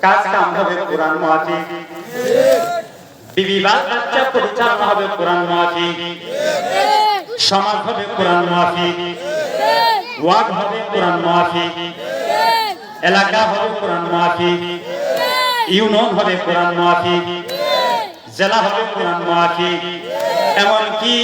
কাজ কাম হবে কোরআন মাফিক বিবাহ বাচ্চা পরিচালনা হবে কোরআন মাফিক সমাজ হবে কোরআন মাফিক ওয়াক হবে কোরআন মাফিক এলাকা হবে কোরআন মাফিক ইউনিয়ন হবে কোরআন মাফিক জেলা হবে কোরআন মাফিক এমনকি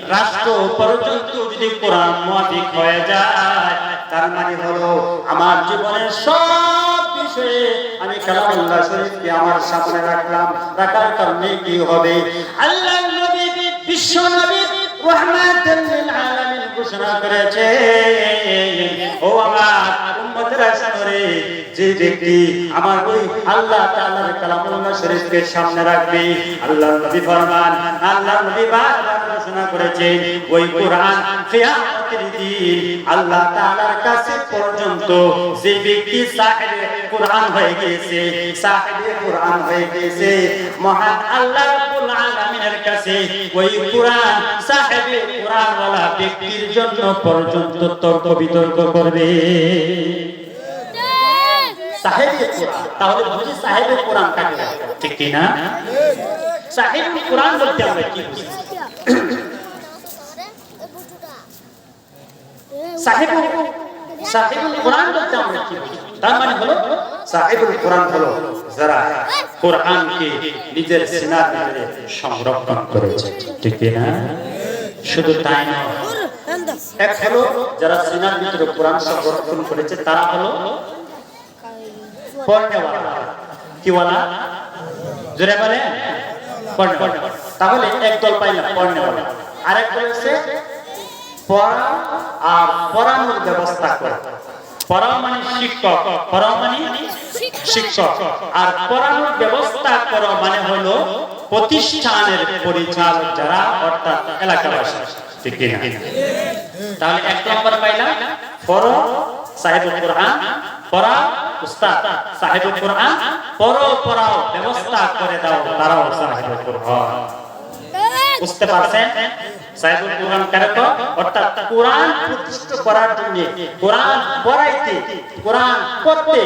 রাষ্ট্র পর্যন্ত যদি কোরআন মাফিক হয়ে যায় তার মানে হলো আমার জীবনের সব বিষয়ে আমি কালামুল্লাহ শরীফকে আমার সামনে রাখলাম রাখার কারণে কি হবে আল্লাহর নবী বিশ্ব নবী রাহমাতুল লিল আলামিন ঘোষণা করেছে ও আমার উম্মতেরা শুনে যে ব্যক্তি আমার ওই আল্লাহ তাআলার কালামুল্লাহ শরীফকে সামনে রাখবে আল্লাহর নবী ফরমান আল্লাহর নবী বারবার ঘোষণা করেছেন ওই কোরআন কিয়ামতের দিন আল্লাহ তাআলার কাছে পর্যন্ত যে ব্যক্তি সাহিবে কোরআন হয়ে গেছে সাহিবে কোরআন হয়ে গেছে মহান আল্লাহ রাব্বুল আলামিনের কাছে ওই কোরআন সাহিবে কোরআন ওয়ালা ব্যক্তির জন্য পর্যন্ত তর্ক বিতর্ক করবে সাহেবে কোরআন তাহলে বুঝি সাহেবে কোরআন কাকে ঠিক কি না সাহেবে কোরআন বলতে আমরা কি বুঝি সাহেবুল কোরআন বলতে আমরা কি বুঝি তার মানে হলো সাহেবুল কোরআন হলো যারা কোরআনকে নিজের সিনার ভিতরে সংরক্ষণ করেছে ঠিক কি না শুধু তাই না এক হলো যারা সিনার ভিতরে কোরআন সংরক্ষণ করেছে তারা হলো পড়নেওয়ালা কি ওয়ালা জোরে বলে পড়নে তাহলে একদল পাইলাম পড়নেওয়ালা আরেক দল হচ্ছে পড়া আর পড়ানোর ব্যবস্থা করে পড়াও মানে শিক্ষক পড়াও মানে শিক্ষক আর পড়ানোর ব্যবস্থা করা মানে হলো প্রতিষ্ঠানের পরিচালক যারা অর্থাৎ এলাকাবাসী ঠিক কি না তাহলে এক নম্বর পাইলাম পড়ো সাহেবুল কোরআন পড়া উস্তাদ সাহেবুল কোরআন পড়াও ব্যবস্থা করে দাও তারাও সাহেবুল কোরআন বুঝতে পারছেন সাহেবুল কোরআন কারে তো অর্থাৎ কোরআন প্রতিষ্ঠা করার জন্য কোরআন পড়াইতে কোরআন পড়তে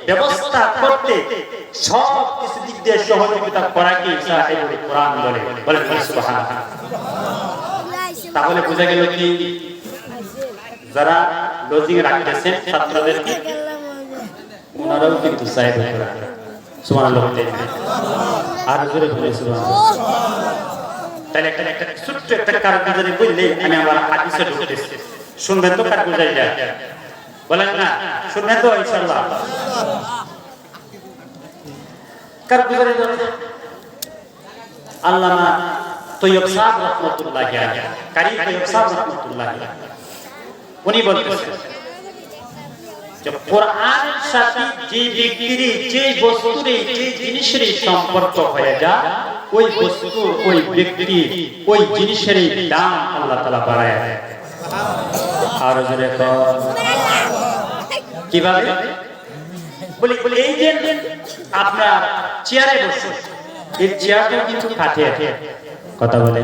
ব্যবস্থা করতে সব কিছু দিক দিয়ে সহযোগিতা করা কি সাহেবুল কোরআন বলে বলেন সুবহানাল্লাহ তাহলে বোঝা গেল কি যারা লজিং রাখতেছেন ছাত্রদেরকে ওনারাও কিন্তু সাহেবুল কোরআন সুবহানাল্লাহ আর জোরে বলে সুবহানাল্লাহ তাহলে একটা ছোট্ট একটা কারগুজারি বললে আমি আমার হাদিসে ঢুকতেছি শুনবেন তো কারগুজারি যায় বলেন না শুনবেন তো ইনশাআল্লাহ কারগুজারি আল্লামা তৈয়ব সাহেব রাহমাতুল্লাহ আলাইহি কারি তৈয়ব সাহেব রাহমাতুল্লাহ আলাইহি উনি বলতেছেন যে কোরআনের সাথে যে ব্যক্তির যে বস্তুর যে জিনিসের সম্পর্ক হয়ে যায় ওই বস্তু ওই ব্যক্তি ওই জিনিসের দাম আল্লাহ তাআলা বাড়ায় দেয় আর জোরে কিভাবে বলি এই যে আপনার চেয়ারে বসে এই চেয়ারটা কিন্তু কাঠে কথা বলে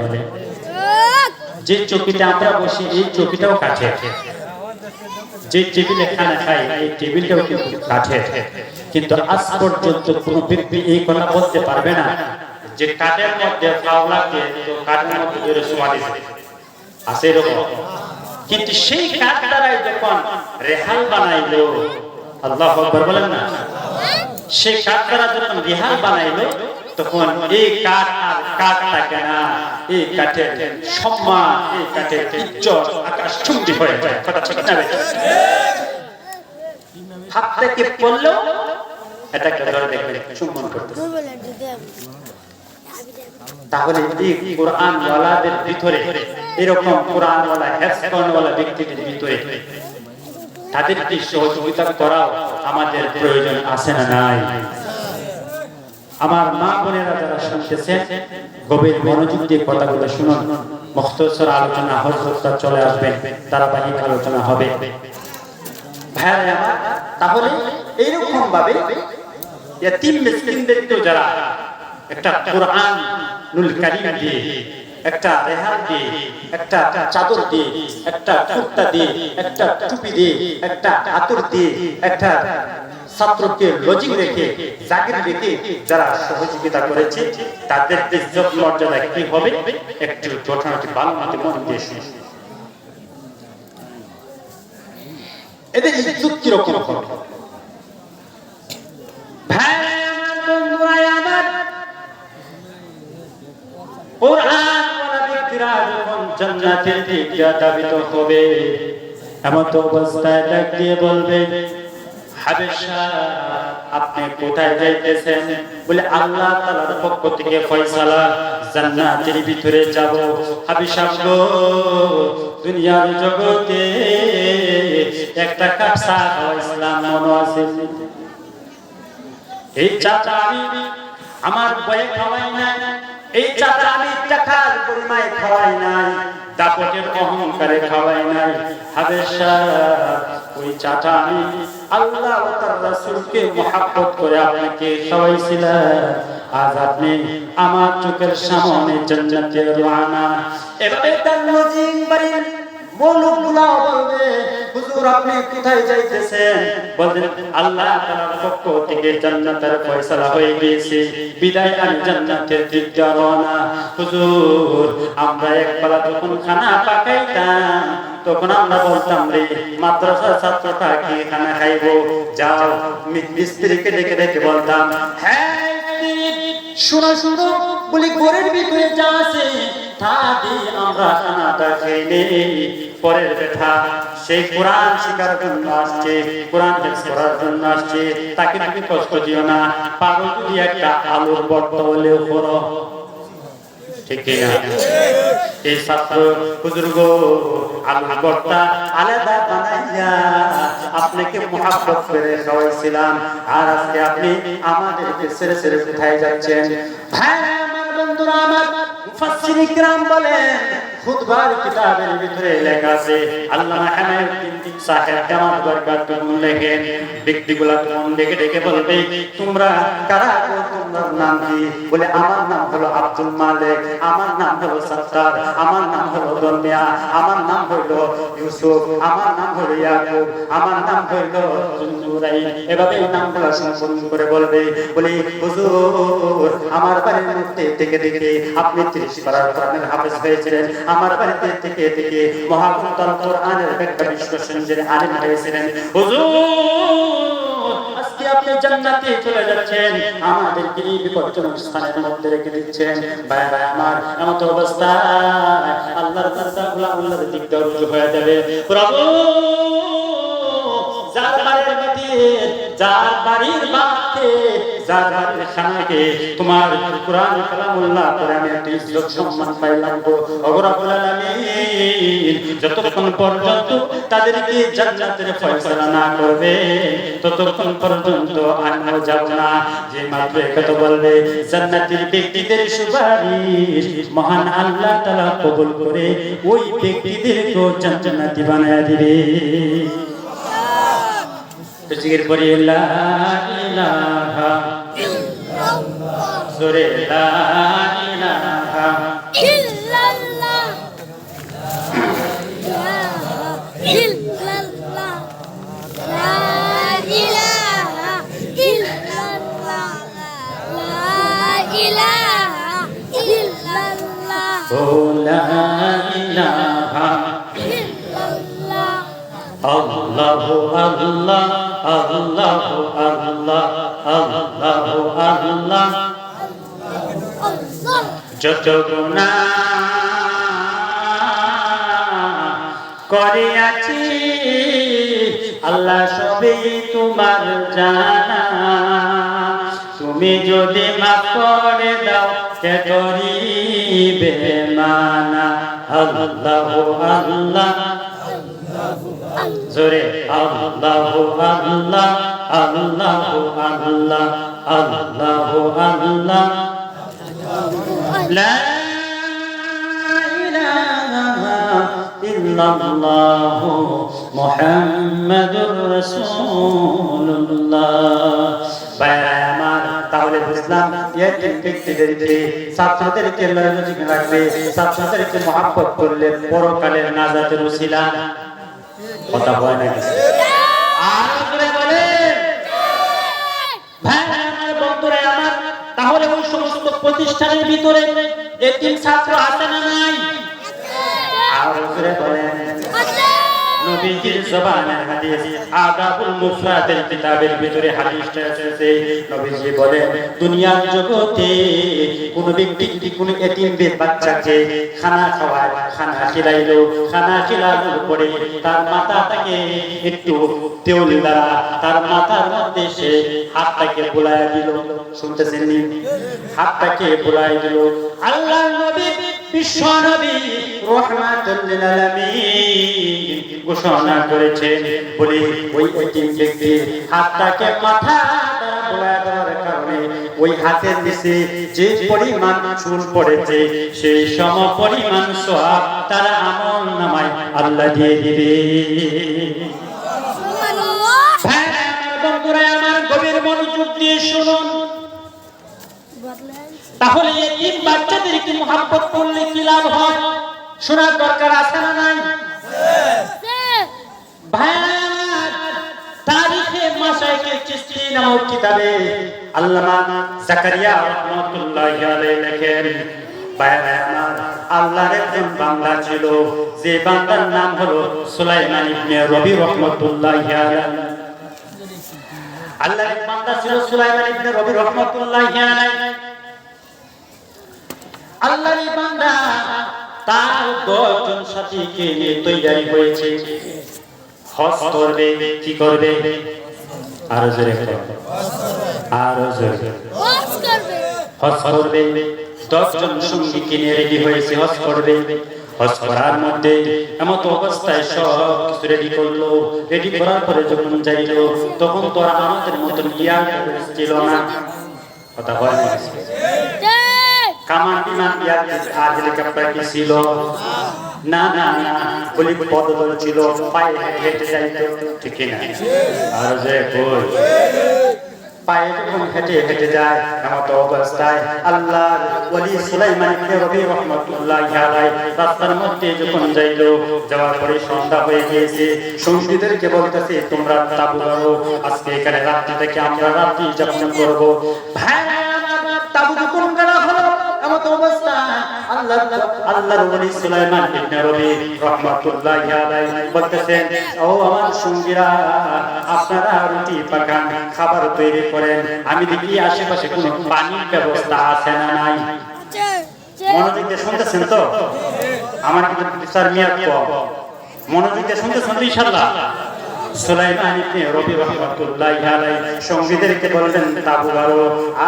যে চৌকিতে আমরা বসি এই চৌকিটাও কাঠে যে টেবিলে খানা খাই এই টেবিলটাও কিন্তু কাঠের, কিন্তু আজ পর্যন্ত কোনো ব্যক্তি এই কথা বলতে পারবে না যে কাঠের মধ্যে ফাও লাগে তো কাঠের মধ্যে ধরে শোয়া দিয়েছে, আছে এরকম। কিন্তু সেই কাঠ দ্বারাই যখন রেহাল বানাইলো, আল্লাহু আকবার বলেন না, সেই কাঠ দ্বারা যখন রেহাল বানাইলো তখন এই কাঠ আর কাঠ থাকে না, এই কাঠের সম্মান, এই কাঠের ইজ্জত আকাশচুম্বী হয়ে যায়। কথা ঠিক না? হাত থেকে পড়লো এটাকে ধরে দেখবে চুম্বন করতে। তাহলে এই কোরআন ওয়ালাদের ভিতরে, এরকম কোরআন ওয়ালা হেফজ ওয়ালা ব্যক্তিদের ভিতরে তাদেরকে সহযোগিতা করাও আমাদের প্রয়োজন আছে না নাই? আমার মা বোনেরা যারা শুনতেছেন গভীর মনোযোগ দিয়ে কথাগুলো শুনুন। মুখতাসার আলোচনা হযরতরা চলে আসবেন, ধারাবাহিক আলোচনা হবে ভাইরা আমার। তাহলে এইরকম ভাবে ইতিম মিসকিনদেরকে যারা একটা কোরআনুল কারীম দিয়ে, একটা রেহাল দিয়ে, একটা চাদর দিয়ে, একটা কুর্তা দিয়ে, একটা টুপি দিয়ে, একটা আতর দিয়ে, একটা ছাত্রকে লজিং রেখে জাগির রেখে যারা সহযোগিতা করেছে তাদের ইজ্জত মর্যাদা কি হবে একটু ঘটনাটি ভালো মতো মন দিয়ে শুনুন। এদের ইজ্জত কিরকম হবে? ভাই আমার, বন্ধুরা আমার, কোরআন ওয়ালা ব্যক্তিরা যখন জান্নাতের দিকে ধাবিত হবে এমন অবস্থায় ডাক দিয়ে বলবে, হাবেশা আপনি কোথায় যাইতেছেন? বলে আল্লাহ তাআলার পক্ষ থেকে ফয়সালা, জান্নাতের ভিতরে যাব। হাবেশা গো, দুনিয়ার জগতে একটা কাফসা ইসলাম মনে আছে, এই চাচা আমি আমার বয়ে খাওয়াই নাই, এই চাচা আমি টাকার পরিমাণে খাওয়াই নাই, দাপটের অহংকারে খাওয়াই নাই। হাবেশা ওই চাচা আমি আল্লাহ ও তার রাসূলকে মহব্বত করে আপনাকে খাওয়াইছিলাম, আজ আপনি আমার চোখের সামনে জান্নাতে রওনা। এবারে তার লজিং বাড়ি মৌলগুলা বলবে, হুজুর আপনি কোথায় যাইতেছেন? বলেন আল্লাহ তাআলার পক্ষ থেকে জান্নাতের ফয়সালা হয়ে গিয়েছে, বিদায় আমি জান্নাতের দিকে রওনা। হুজুর আমরা একবেলা যখন খানা পাকাইতাম তখন আমরা বলতাম রে মাদ্রাসার ছাত্রটা কি খানা খাইবো, যাও মিস্ত্রিকে ডেকে ডেকে বলতাম, হ্যাঁ শোনো শোনো বলি ঘরের ভিতরে যা আছে তা দিয়ে আমরা খানাটা খেয়ে নেই। পরের ব্যথা সেই কোরআন শিখার জন্য আসছে, কোরআন হেফজ করার জন্য আসছে, তাকে তুমি কষ্ট দিও না, পারো যদি একটা আলুর ভর্তা হলেও করো, ঠিক না? এই ছাত্র হুজুর গো আলুর ভর্তা আলাদা বানাইয়া আপনাকে মহব্বত করে খাওয়াইছিলাম, আর আজকে আপনি আমাদেরকে ছেড়ে ছেড়ে কোথায় যাচ্ছেন? ভাই আমার, বন্ধুরা আমার, মুফাসসির ইকরাম বলেন খুতবার কিতাবের ভিতরে লেখা আছে, আল্লামা হামায়ুদ্দিন সাহেব জামাত বরকাতুল্লাহ লেখেন, ব্যক্তিগুলা তখন ডেকে ডেকে বলবে, তোমরা কারা গো, তোমার নাম কি? বলে আমার নাম হলো আব্দুল মালিক, আমার নাম হলো সত্তার, আমার নাম হলো দলমিয়া, আমার নাম হলো ইউসুফ, আমার নাম হলো ইয়াকুব, আমার নাম হলো জুননুরাইন। এভাবে নামগুলো সম্পূর্ণ করে বলবে। বলি হুজুর আমার বাড়ির মধ্যে থেকে থেকে আপনি 30 পারা কোরআনের হাফেজ হয়েছিলেন, আমার বাড়িতে থেকে থেকে মহাগ্রন্থ কোরআনের ব্যাখ্যা বিশ্লেষণের আলেম হয়েছিলেন। হুজুর আজকে আপনি জান্নাতে চলে যাচ্ছেন, আমাদেরকে এই বিপজ্জনক স্থানের মধ্যে রেখে দিচ্ছেন। ভাই ভাই আমার, এমন অবস্থায় আল্লাহর বান্দাগুলো আল্লাহর দিক দিয়ে রুজু হয়ে যাবে। প্রভু যার বাড়ির মধ্যে, যার বাড়ির বাড়িতে, যার বাড়ির খানাকে তোমার কোরআন কালামুল্লাহ পড়ে আমি একটা ইজ্জত সম্মান পাইলাম গো রব্বুল আলামিন, যতক্ষণ পর্যন্ত তাদেরকে জান্নাতের ফয়সালা না করবে ততক্ষণ পর্যন্ত আমিও যাব না। যে মাত্র একথা বলবে জান্নাতের ব্যক্তিদের সুপারিশ মহান আল্লাহ তাআলা কবুল করে ওই ব্যক্তিদেরকে জান্নাতি বানায়া দিবে। জিকির করি লা ইলাহা ইল্লাল্লাহ, জোরে লা ইলাহা ইল্লাল্লাহ, লা ইলাহা ইল্লাল্লাহ, লা ইলাহা আল্লাহু আল্লাহ আল্লাহু আল্লাহ আল্লাহু আল্লাহ যত গুনাহ করিয়াছি আল্লাহ সবই তোমার জানা, তুমি যদি মাফ করে দাও কে করিবে মানা। আল্লাহু আল্লাহ জোরে আল্লাহু আল্লাহ আল্লাহু আল্লাহ আল্লাহু আল্লাহ লা ইলাহা ইল্লাল্লাহু মুহাম্মাদুর রাসূলুল্লাহ। ভাইরা আমার, তাহলে বুঝলাম এতিম ব্যক্তিদেরকে, ছাত্রদেরকে লজ্জিত রাখবে, ছাত্রদেরকে মহব্বত করলে পরকালের নাজাতের উসিলা। কথা বলে নাকি? আর জোরে বলেন ভাইরা আমার, বন্ধুরা আমার, তাহলে ওই সমস্ত প্রতিষ্ঠানের ভিতরে এতিম ছাত্র আছে না নাই? আর জোরে বলেন নবীজির জবানের হাদিস আদাবুল মুফরাদের কিতাবের ভিতরে হাদিসটা এসেছে। নবীজি বলেন দুনিয়ার জগতে কোন ব্যক্তি যদি কোন এতিম বাচ্চাকে খানা খাওয়ায়, খানা খিলাইলো, খানা খিলানোর পরে তার মাথাটাকে একটু তেল দ্বারা তার মাথার মধ্যে সে হাতটাকে বুলায় দিল। শুনতেছেন নি? হাতটাকে বুলায় দিল। আল্লাহর নবী বিশ্ব নবী রাহমাতুল লিল আলামিন ঘোষণা করেছেন, বলি ওই এতিম ব্যক্তি হাতটাকে মাথা দ্বারা বুলায় দেওয়ার কারণে ওই হাতের নিচে যে পরিমাণ চুল পড়েছে সেই সম পরিমাণ সওয়াব তার আমল নামায় আল্লাহ দিয়ে দিবে। ভাইরা আমার, বন্ধুরা আমার, গভীর মনোযোগ দিয়ে শুনুন। তাহলে এতিম বাচ্চাদেরকে মহব্বত করলে কি লাভ হয় শোনার দরকার আছে না নাই? ভাইরা আমার, তারিখে মাশায়েখে চিশতি নামক কিতাবে আল্লামা জাকারিয়া রাহমাতুল্লাহি আলাইহি লেখেন, ভাইরা আমার, আল্লাহর একজন বান্দা ছিল, যে বান্দার নাম হলো সুলাইমান ইবনে রবি রাহমাতুল্লাহি আলাইহি। আল্লাহর এক বান্দা ছিল সুলাইমান ইবনে রবি রাহমাতুল্লাহি আলাইহি। আল্লাহর এই বান্দা তার 10 জন সাথীকে নিয়ে তৈরি হয়েছে, হজ করবে। কি করবে? আরো জোরে আরো জোরে হজ করবে। 10 জন সঙ্গীকে নিয়ে রেডি হয়েছে, হজ করবে। হজ করার মধ্যে এমত অবস্থায় সব কিছু রেডি করলো। রেডি করার পরে যখন যাইলো তখন তো আর আমাদের মতন ইয়ার ছিল না। কথা বলে না? কামান বিমান ইয়ার আর হেলিকপ্টার কি ছিল? না না না, বলি পদদল ছিল, পায়ে হেঁটে যাইতো। ঠিক না? আর যে কই পায়ে যখন হেঁটে হেঁটে যায় এমত অবস্থায় আল্লাহর ওলি সুলাইমান ইবনে রবি রাহমাতুল্লাহি আলাইহি রাস্তার মধ্যে যখন যাইলো, যাওয়ার পরে সন্ধ্যা হয়ে গিয়েছে। সঙ্গীদেরকে বলতেছে তোমরা তাবু গাড়ো, আজকে এখানে রাত্রি থেকে আমরা রাত্রি যাপন করব। ভাইরা আমার, তাবু যখন গাড়া হলো এমত অবস্থায় আল্লাহর ওলি সুলাইমান ইবনে রবি রাহমাতুল্লাহি আলাইহি বলতেছেন, ও আমার সঙ্গীরা, আপনারা রুটি পাকান, খাবার তৈরি করেন, আমি দেখি আশেপাশে কোনো পানির ব্যবস্থা আছে না নাই। মনোযোগ দিয়ে শুনতেছেন তো? আমার কিন্তু স্যার মিয়া কম, মনোযোগ দিয়ে শুনতেছেন তো ইনশাআল্লাহ? সুলাইমান ইবনে রবি রাহমাতুল্লাহি আলাইহি সঙ্গীদেরকে বললেন তাবু গাড়ো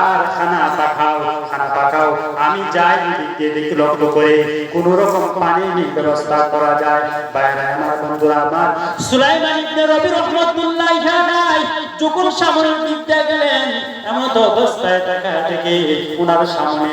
আর খানা পাকাও, খানা পাকাও। আমি যাই দিকে দেখি লক্ষ্য করে কোন রকম পানির ব্যবস্থা করা যায়। বাইরে আমার বন্ধুরা আমার, সুলাইমান ইবনে রবি রাহমাতুল্লাহি আলাইহি যখন সামনের দিকে গেলেন এমন অবস্থায় দেখা থেকে ওনার সামনে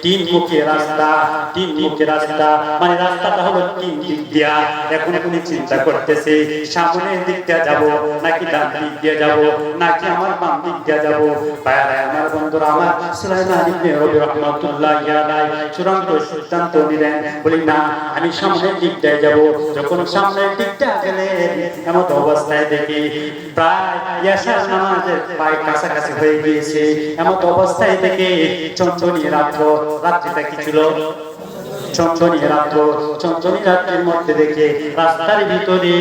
তিন মুখে রাস্তা, তিন মুখে রাস্তা, মানে রাস্তাটা হলো তিন দিক দিয়া। এখন উনি চিন্তা করতেছে সামনের দিকটা যাব নাকি ডান দিক দিয়ে যাব নাকি আমার বাম দিক দিয়ে যাব। বাইরে আমার বন্ধুরা আমার, সুলাইমান ইবনে রবি রাহমাতুল্লাহি আলাইহি চূড়ান্ত সিদ্ধান্ত নিলেন, বলি না আমি সামনের দিক দিয়ে যাব। যখন সামনের দিকটা গেলেন এমন অবস্থায় দেখি প্রায় ইয়াশার নামাজের প্রায় কাছাকাছি হয়ে গিয়েছে। এমন অবস্থায় দেখে চঞ্চনী রাত্রিটা কি ছিল? চন্দনী রাত্রির মধ্যে দেখে রাস্তার ভিতরে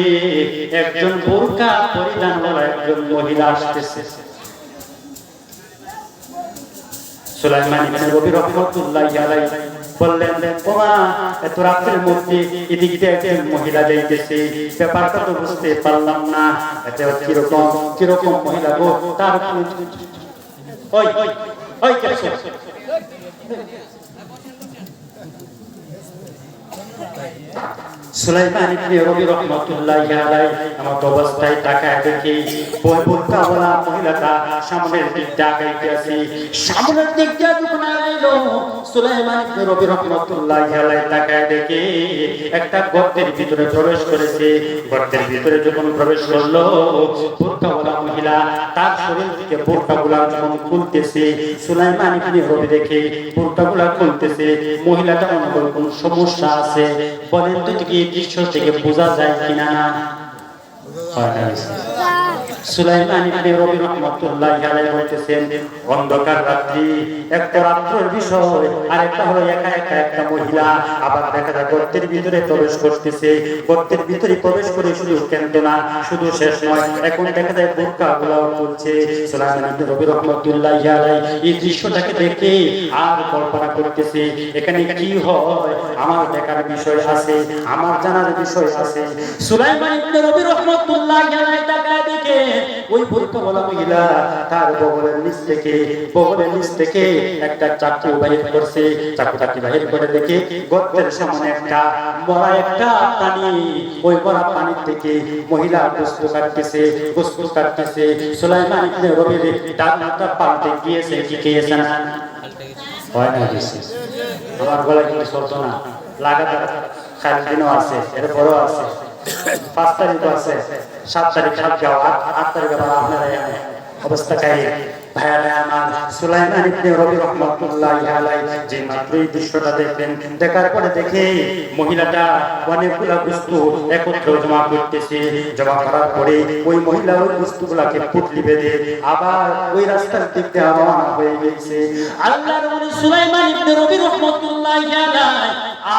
একজন বোরকা পরিধানওয়ালা একজন মহিলা আসতেছে। সুলাইমান ইবনে রবি রাহমাতুল্লাহি আলাইহি বললেন, ওমা এত রাতের মধ্যে এদিক দিয়ে একজন মহিলা যাইতেছে, ব্যাপারটা তো বুঝতে পারলাম না, এটা কিরকম মহিলা গো? তার ওই ওই ওই কেসো সুলাইমান ইবনে রবি রাহমাতুল্লাহি আলাইহি আমার অবস্থায় তাকায় দেখি বোরকাওয়ালা মহিলাটা সামনের দিক তাকাইতে আছে। সামনের দিক দিয়ে যখন আইলো সুলাইমান ইবনে রবি রাহমাতুল্লাহি আলাইহি তাকায় দেখি একটা গর্তের ভিতরে প্রবেশ করেছে। গর্তের ভিতরে যখন প্রবেশ করলো বোরকাওয়ালা মহিলা তার শরীর থেকে বোরকাগুলা যখন খুলতেছে, সুলাইমান ইবনে রবি দেখে বোরকাগুলা খুলতেছে। মহিলাটা মনে করে কোনো সমস্যা আছে, বলেন তো কি দৃশ্য থেকে বোঝা যায় কিনা? না, সুলাইমান ইবনে রবি রাহমাতুল্লাহি আলাইহি বলতেছেন, অন্ধকার রাত্রি, একটা রাত্রের বিষয়, আর একটা হলো একা একা একটা মহিলা আবার দেখা যায় গর্তের ভিতরে প্রবেশ করতেছে। গর্তের ভিতরে প্রবেশ করে শুধু কেন্দ্র না, শুধু শেষ নয়, এখন দেখা যায় বোরকাগুলোও খুলছে। সুলাইমান ইবনে রবি রাহমাতুল্লাহি আলাইহি এই দৃশ্যটাকে দেখে আর কল্পনা করতেছে, এখানে কি হয়? আমার দেখার বিষয় আছে, আমার জানার বিষয় আছে। সুলাইমান ইবনে রবি রাহমাতুল্লাহি আলাইহি তাকায় দেখে ওই বোরকাওয়ালা মহিলা তার বগলের নিচ থেকে একটা চাকু বাহির করছে। চাকুটাকে বাহির করে দেখে গর্তের সামনে একটা প্রাণী, ওই মরা পানির থেকে মহিলা গোশত কাটতেছে। সুলাইমান ইবনে রবি ডাকটা পাল্টে গিয়েছে, কি খেয়েছে না? হয় না গেছে। আমার গলা কিন্তু চলতো না, লাগাতার খালি দিনও আছে, এরপরও আছে, 5 তারিখও আছে, 7 তারিখ 7 যাও, 8 তারিখ আবার আপনারা অবস্থা খাই। ভাইরা আমার, সুলাইমান ইবনে রবি রাহমাতুল্লাহি আলাইহি যে মাত্র এই দৃশ্যটা দেখলেন, দেখার পরে দেখে মহিলাটা অনেকগুলা বস্তু একত্র জমা করতেছে। জমা করার পরে ওই মহিলা ওই বস্তুগুলাকে পুটলি বেঁধে আবার ওই রাস্তার দিকে রওনা হয়ে গেছে। আল্লাহর ওলি সুলাইমান ইবনে রবি রাহমাতুল্লাহি আলাইহি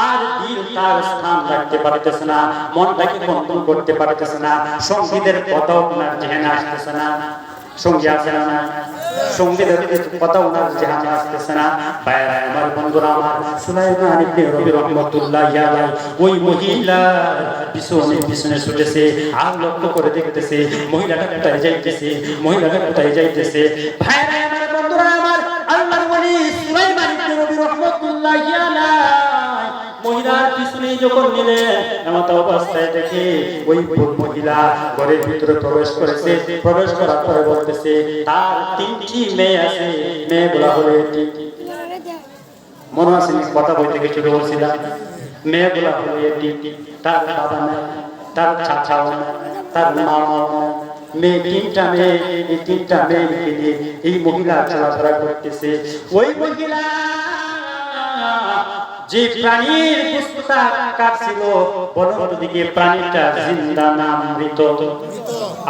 আর দিল তার স্থান রাখতে পারতেছে না, মনটাকে কন্ট্রোল করতে পারতেছে না, সঙ্গীদের কথাও ওনার জেহেনে আসতেছে না। সঙ্গী আছে না? সঙ্গীদের কথা ওনার জেহেনে আসতেছে না। ভাইরা আমার, বন্ধুরা আমার, সুলাইমান ইবনে রবি রাহমাতুল্লাহি আলাইহি ওই মহিলা পিছনে ছুটেছে, আর লক্ষ্য করে দেখতেছে মহিলাটা কোথায় যাইতেছে। ভাইরা আমার, বন্ধুরা আমার, আল্লাহর ওলি সুলাইমান ইবনে রবি রাহমাতুল্লাহি আলাইহি মহিলার পিছনে যখন নিলেন, এমত অবস্থায় দেখে ওই মহিলা ঘরের ভিতরে প্রবেশ করেছে। প্রবেশ করার পরে বলতেছে তার 3টি মেয়ে আছে। মেয়েগুলা হলো মনে আছে কথা বলতে গিয়ে শুরু বলছিলাম, মেয়েগুলা হলো তার বাবা নাই, তার চাচাও নাই, তার মামাও নাই। মেয়ে 3টা মেয়ে, এই 3টা মেয়েকে নিয়ে এই মহিলা চলাফেরা করতেছে। ওই মহিলা যে প্রাণীর গোশতটা কাটছিল, বলুন দিকে প্রাণীটা জিন্দা না মৃত?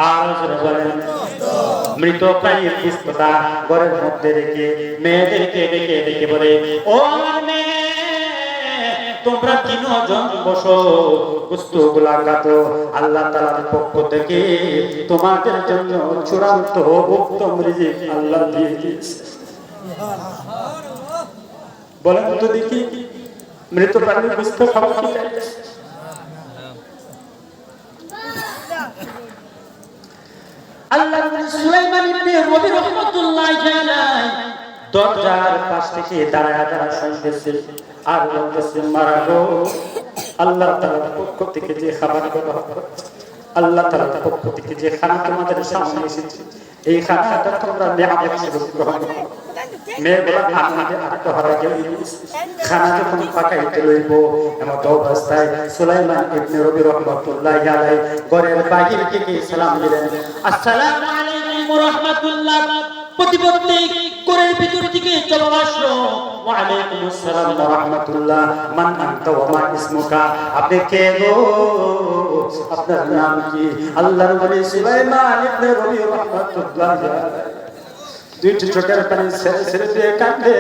আর বলেন, মৃত প্রাণীর গোশতটা ঘরের মধ্যে রেখে মেয়েদেরকে ডেকে বলে, ও মেয়ে, তোমরা 3 জন বসো, গোশতগুলা কাটো, আল্লাহ তাআলার পক্ষ থেকে তোমাদের জন্য চূড়ান্ত উত্তম রিজিক আল্লাহ দিয়ে দিয়েছে। বলেন তো দেখি, মৃত প্রাণীর গোশত খাওয়া কি যায়? আল্লাহর ওলি সুলাইমান ইবনে রবি রাহমাতুল্লাহি আলাইহি দরজার পাশ থেকে দাঁড়ায় শুনতেছে আর বলতেছে, মারা গো, আল্লাহ তাআলার পক্ষ থেকে যে খাবার দেওয়া হবে, আল্লাহ তাআলার পক্ষ থেকে যে খানা তোমাদের সামনে এসেছে, এই খানাটা তোমরা নিয়ামত হিসেবে গ্রহণ করো। মেয়েগুলা আনন্দে আত্মহারা খানা যখন পাকাইতে লইব, এমন অবস্থায় সুলাইমান ইবনে রবি রাহমাতুল্লাহি আলাইহি ঘরের বাহির থেকে সালাম দিলেন, আসসালামু আলাইকুম ওয়া রাহমাতুল্লাহ। প্রতিপত্তি ঘরের ভিতর থেকে চলে আসলো, ওয়া আলাইকুম আসসালাম ওয়া রাহমাতুল্লাহ। মান আনতা ওয়া মা ইসমুকা? আপনি কে গো? আপনার নাম কি? আল্লাহর ওলি সুলাইমান ইবনে রবি রাহমাতুল্লাহি আলাইহি 2টি চোখের পানি ছেড়ে দিয়ে কাঁদে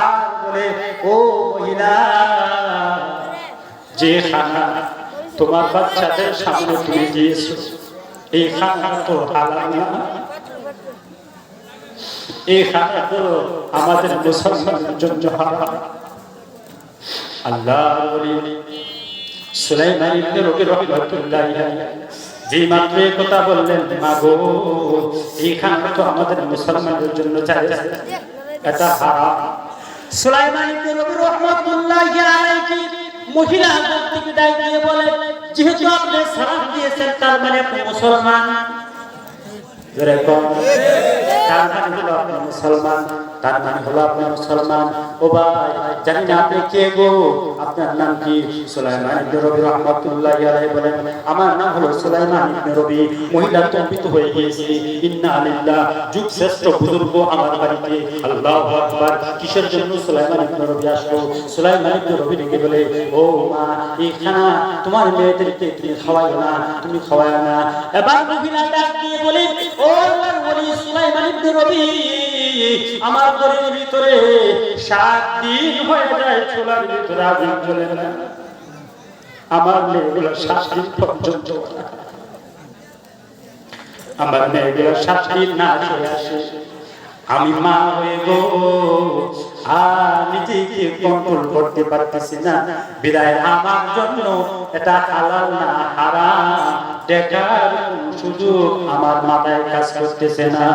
আর বলে ও মহিলা যে খানা তোমার বাচ্চাদের সামনে তুমি দিয়েছো এই খানা তো হালাল না, এই খানা তো আমাদের মুসলমানের জন্য হারাম। আল্লাহর ওলি সুলাইমান ইবনে রবি রাহমাতুল্লাহ যে মাত্র এই কথা বললেন, মাগো এই খানা তো আমাদের মুসলমানদের জন্য জায়েজ, এটা হারাম। সুলাইমান ইবনে রবি রাহমাতুল্লাহ আলাইহি মহিলা থেকে ডাক দিয়ে বলে, যেহেতু আপনি সালাম দিয়েছেন তার মানে আপনি মুসলমান। তার মানে হলো আপনি মুসলমান, তার মানে হলো আপনি মুসলমান। ও ভাই জানি না আপনি কে গো, আপনার নাম কি? সুলাইমান ইবনে রবি রাহমাতুল্লাহি আলাইহি বলেন, আমার নাম হলো সুলাইমান ইবনে রবি। মহিলা কম্পিত হয়ে গিয়েছে, ইন্না লিল্লাহ, যুগ শ্রেষ্ঠ বুজুর্গ আমার বাড়িতে, আল্লাহু আকবার। কিসের জন্য সুলাইমান ইবনে রবি আসলো? সুলাইমান ইবনে রবি ডেকে বলে, ও মা এই খানা তোমার মেয়েদেরকে তুমি খাওয়াইও না, তুমি খাওয়াইও না। এবার মহিলা ডাক দিয়ে বলে, ও আল্লাহর ওলি সুলাইমান ইবনে রবি, আমার ঘরের ভিতরে 7 দিন হয়ে যায় চুলার ভিতরে আগুন জ্বলে না, আমার মেয়েগুলো 7 দিন পর্যন্ত, আমার মেয়েগুলো 7 দিন না খেয়ে আসে। আমি মা হয়ে গো নিজেকে কন্ট্রোল করতে পারতেছি না, বিদায় আমার জন্য এটা হালাল না হারাম দেখার সুযোগ আমার মাথায় কাজ করতেছে না।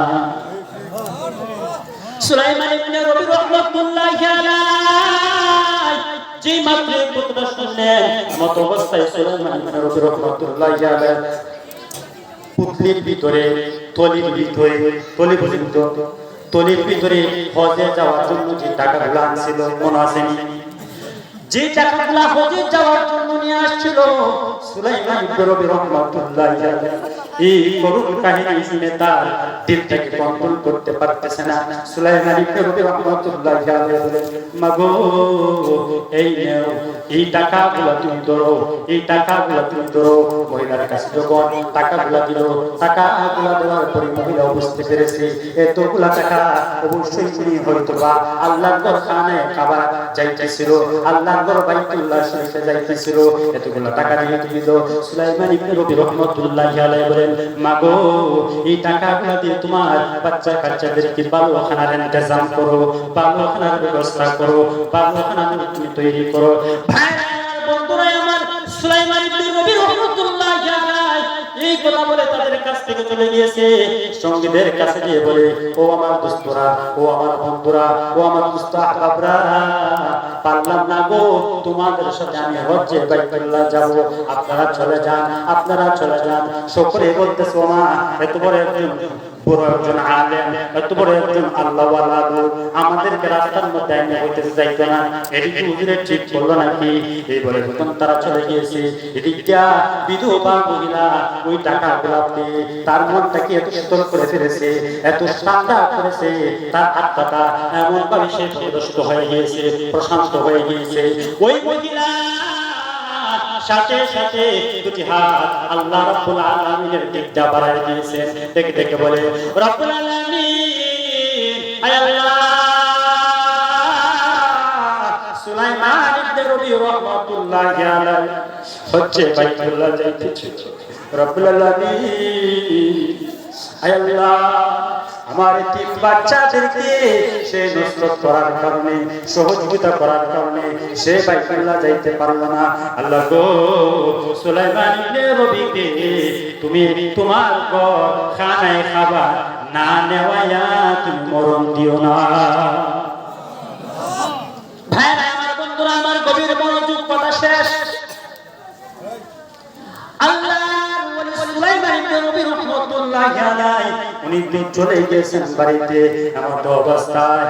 সুলাইমান ইবনে রবি রাহমাতুল্লাহি আলাইহি যে মাত্র কথাটা শুনলেন, মত অবস্থায় সুলাইমান ইবনে রবি রাহমাতুল্লাহি আলাইহি পুতলির ভিতরে তলির ভিতরে হজে যাওয়ার জন্য যে টাকাগুলো আনছিল মনে আসেনি, যে টাকাগুলো হজে যাওয়ার জন্য নিয়ে আসছিল, সুলাইমান ইবনে রবি রাহমাতুল্লাহি আলাইহি এই করুণ কাহিনী শুনে তার দিলটাকে কন্ট্রোল করতে পারতেছে না। সুলাইমান ইবনে রবি রাহমাতুল্লাহি আলাইহি বলেন, মাগো এই নাও, এই টাকাগুলো তুমি ধরো, এই টাকাগুলো তুমি ধরো। মহিলার কাছে যখন টাকাগুলো দিল, টাকাগুলো দেওয়ার পরে মহিলা বুঝতে পেরেছে এতগুলা টাকা অবশ্যই উনি হয়তো বা আল্লাহর ঘর খানায় খাবার যাইতেছিল, আল্লাহর ঘর বাইতুল্লাহ শরীফে যাইতেছিল, এতগুলা টাকা দিয়ে দিল। সুলাইমান ইবনে রবি রাহমাতুল্লাহি আলাইহি বলেন, মাগো এই টাকাগুলো দিয়ে তোমার বাচ্চা কাচ্চাদেরকে ভালো খানার ইন্তজাম করো, ভালো খানার ব্যবস্থা করো, ভালো খানা তুমি তৈরি করো। ভাইরা বন্ধুরা আমার, সুলাইমান ইবনে রবি রাহমাতুল্লাহি আলাইহি এই কথা বলে তাদের কাছ থেকে চলে গিয়েছে। সঙ্গীদের কাছে গিয়ে বলে, ও আমার দোস্তরা, ও আমার বন্ধুরা, ও আমার দোস্ত আহবাবরা, পারলাম না গো তোমাদের সাথে আমি হজ্জে বাইতুল্লাহ যাব, আপনারা চলে যান, আপনারা চলে যান। সকলে বলতেছে, ও মা এত বড় একজন আলেম, এত বড় একজন আল্লাহওয়ালা লোক আমাদেরকে রাস্তার মধ্যে এনে হইতে যাইতো না, এটি কি হুজুরের ঠিক বললো নাকি? এই বলে যখন তারা চলে গিয়েছে, এদিকটা বিধবা মহিলা ওই টাকাগুলো পেয়ে তার মনটাকে এত শীতল করে ফেলেছে, এত ঠান্ডা করেছে, তার আত্মাটা এমন ভাবে সে প্রদর্শিত হয়ে গিয়েছে, প্রশান্ত হয়ে গিয়েছে। ওই মহিলা সাথে সাথে দুটি হাত আল্লাহ রাব্বুল আলামিনের দিকে বাড়ায় দিয়েছেন, দেখে দেখে বলে, রব্বুল আলামিন আয় আল্লাহ, সুলাইমান ইবনে রবি রাহমাতুল্লাহি আলাইহি হচ্ছে বাইতুল্লাহ যাইতেছে, রব্বুল আলামিন আয় আল্লাহ, আমার তিন বাচ্চাদেরকে সে নসরত করার কারণে, সহযোগিতা করার কারণে সে বাইতুল্লাহ যাইতে পারলো না। আল্লাহ গো সুলাইমান ইবনে রবিকে তুমি তোমার ঘর খানায় খাবার না নেওয়ায়া তুমি মরণ দিও না। ভাইরা আমার, বন্ধুরা আমার, গভীর মনোযোগ, কথা শেষ। আল্লাহ সুলাইমান ইবনে রবি রাহমাতুল্লাহি আলাইহি উনি চলে গেছেন বাড়িতে। এমন অবস্থায়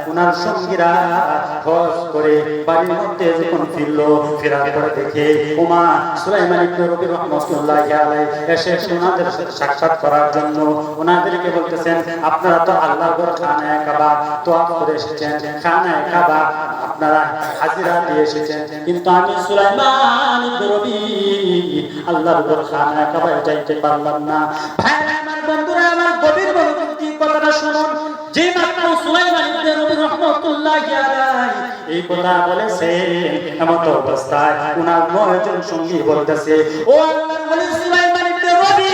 ওনার সঙ্গীরা হজ করে বাড়ির মধ্যে যখন ফেরার পরে দেখে ওমা সুলাইমান ইবনে রবি রাহমাতুল্লাহি আলাইহি এসে ওনাদের সাথে সাক্ষাৎ করার জন্য ওনাদেরকে বলতেছেন, আপনারা তো আল্লাহর ঘর খানায়ে কাবা তওয়াফ করে এসেছেন, খানায়ে কাবা আপনারা হাজিরা দিয়ে এসেছেন, কিন্তু আমি সুলাইমান ইবনে রবি আল্লাহর ঘর খানায়ে কাবায় যাইতে পারলাম না। ভাইরা আমার, বন্ধুরা আমার, গভীর মনোযোগ দিয়ে কথাটা শুনুন। যে মাত্র সুলাইমান ইবনে ইবনে রবি রাহমাতুল্লাহি আলাইহি এই কথা বলেছে। এমন অবস্থায় উনার 9 জন সঙ্গী বলতেছে, ও আল্লাহর ওলি সুলাইমান ইবনে রবি,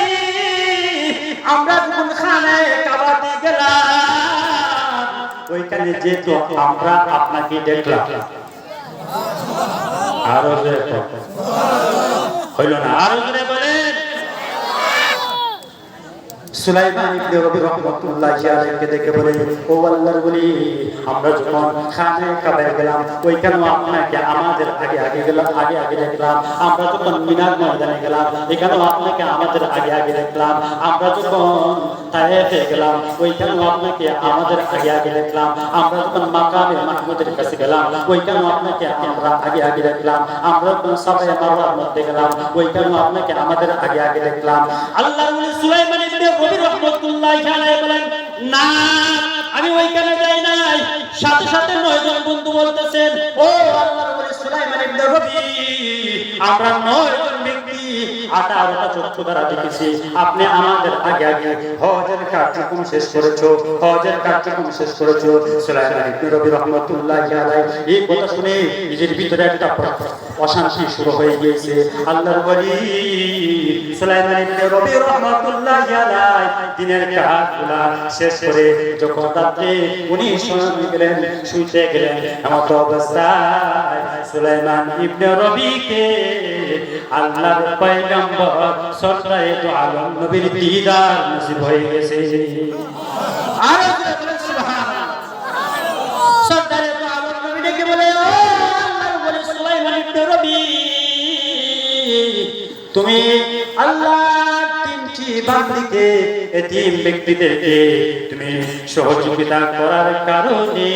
আমরা যখন খানায় কাবাতে গেলাম ওইখানে যেহেতু আমরা আপনাকে দেখলাম, আরো জোরে হইল না, আরো জোরে বলেন। সুলাইমান ইবনে রবি রাহমাতুল্লাহি আলাইহি দেখে বলে, ও আল্লাহর ওলি, আমরা যখন খানায় কাবায় গেলাম ওইখানে আপনাকে আমাদের আগে আগে গেলাম, আগে আগে দেখলাম। আমরা যখন মিনার ময়দানে গেলাম এখানেও আপনাকে আমাদের আগে আগে দেখলাম। আমরা যখন তায়েফে গেলাম ওইখানেও আপনাকে আমাদের আগে আগে দেখলাম। আমরা যখন মাকামে মাহমুদের কাছে গেলাম ওইখানেও আপনাকে আমরা আগে আগে দেখলাম। আমরা যখন সাফায়ে মারওয়ার মধ্যে গেলাম ওইখানেও আপনাকে আমাদের আগে আগে দেখলাম। আল্লাহর ওলি সুলাইমান ইবনে রবি রাহমাতুল্লাহি আলাইহি বলেন, না আমি ওইখানে যাই নাই। সাথে সাথে 9 জন বন্ধু বলতেছেন, ও আল্লাহর ওলি সুলাইমান ইবনে রবি, আমরা 9 জন ব্যক্তি 18টা চক্ষু দ্বারা দেখেছি আপনি আমাদের আগে আগে হজের কার্যক্রম শেষ করেছো, হজের কার্যক্রম শেষ করেছো। সুলাইমান ইবনে রবি রাহমাতুল্লাহি আলাইহি এই কথা শুনে নিজের ভিতরে একটা অশান্তি শুরু হয়ে গিয়েছে। আল্লাহর ওলি সুলাইমান ইবনে রবি রাহমাতুল্লাহি আলাইহি দিনের কাজগুলো শেষ করে যখন রাতে উনি শুয়ে গেলেন, শুইতে গেলেন, এমন অবস্থায় সুলাইমান ইবনে রবিকে আল্লাহর পয়গম্বর সরদারে দু আলম নবীর দিদার নসিব হয়ে গেছে। আর সুবহানাল্লাহ, সরদারে দু আলম নবী ডেকে বলে, ও আল্লাহর ওলি সুলাইমান ইবনে রবি, তুমি আল্লাহর তিনটি বান্দিকে, এতিম ব্যক্তিদেরকে তুমি সহযোগিতা করার কারণে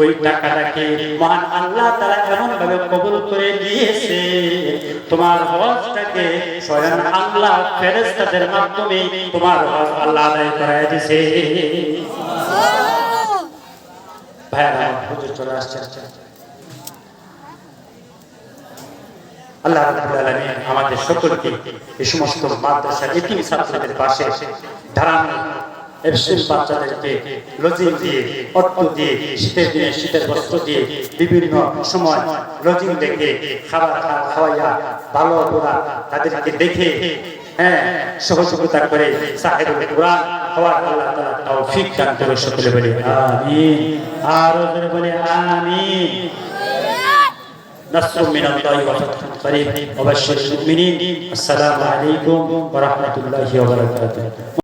ওই টাকাটাকে মহান আল্লাহ তাআলা এমন ভাবে কবুল করে দিয়েছে, তোমার হজটাকে স্বয়ং আল্লাহ ফেরেশতাদের মাধ্যমে তোমার হজ আল্লাহ আদায় করায় দিয়েছে। ভাইরা হুজুর চলে আসছে। আল্লাহ রাব্বুল আলামিন আমাদের সকলকে এই সমস্ত মাদ্রাসার এতিম ছাত্রদের পাশে দাঁড়ানো, এফসিল বাচ্চাদেরকে লজিং দিয়ে, অর্থ দিয়ে, শীতের দিনে শীতের বস্ত্র দিয়ে, বিভিন্ন সময় লজিং দেখে খাবার খাওয়াইয়া ভালো বুড়া তাদেরকে দেখে সহযোগিতা করে সাহেবুল কুরআন হওয়ার আল্লাহ তাআলা তৌফিক দান করে সকলে বলি আমিন। আর জোরে বলি আমিন। نصر من الله وفتح قريب وبشر المؤمنين. السلام عليكم ورحمة الله وبركاته.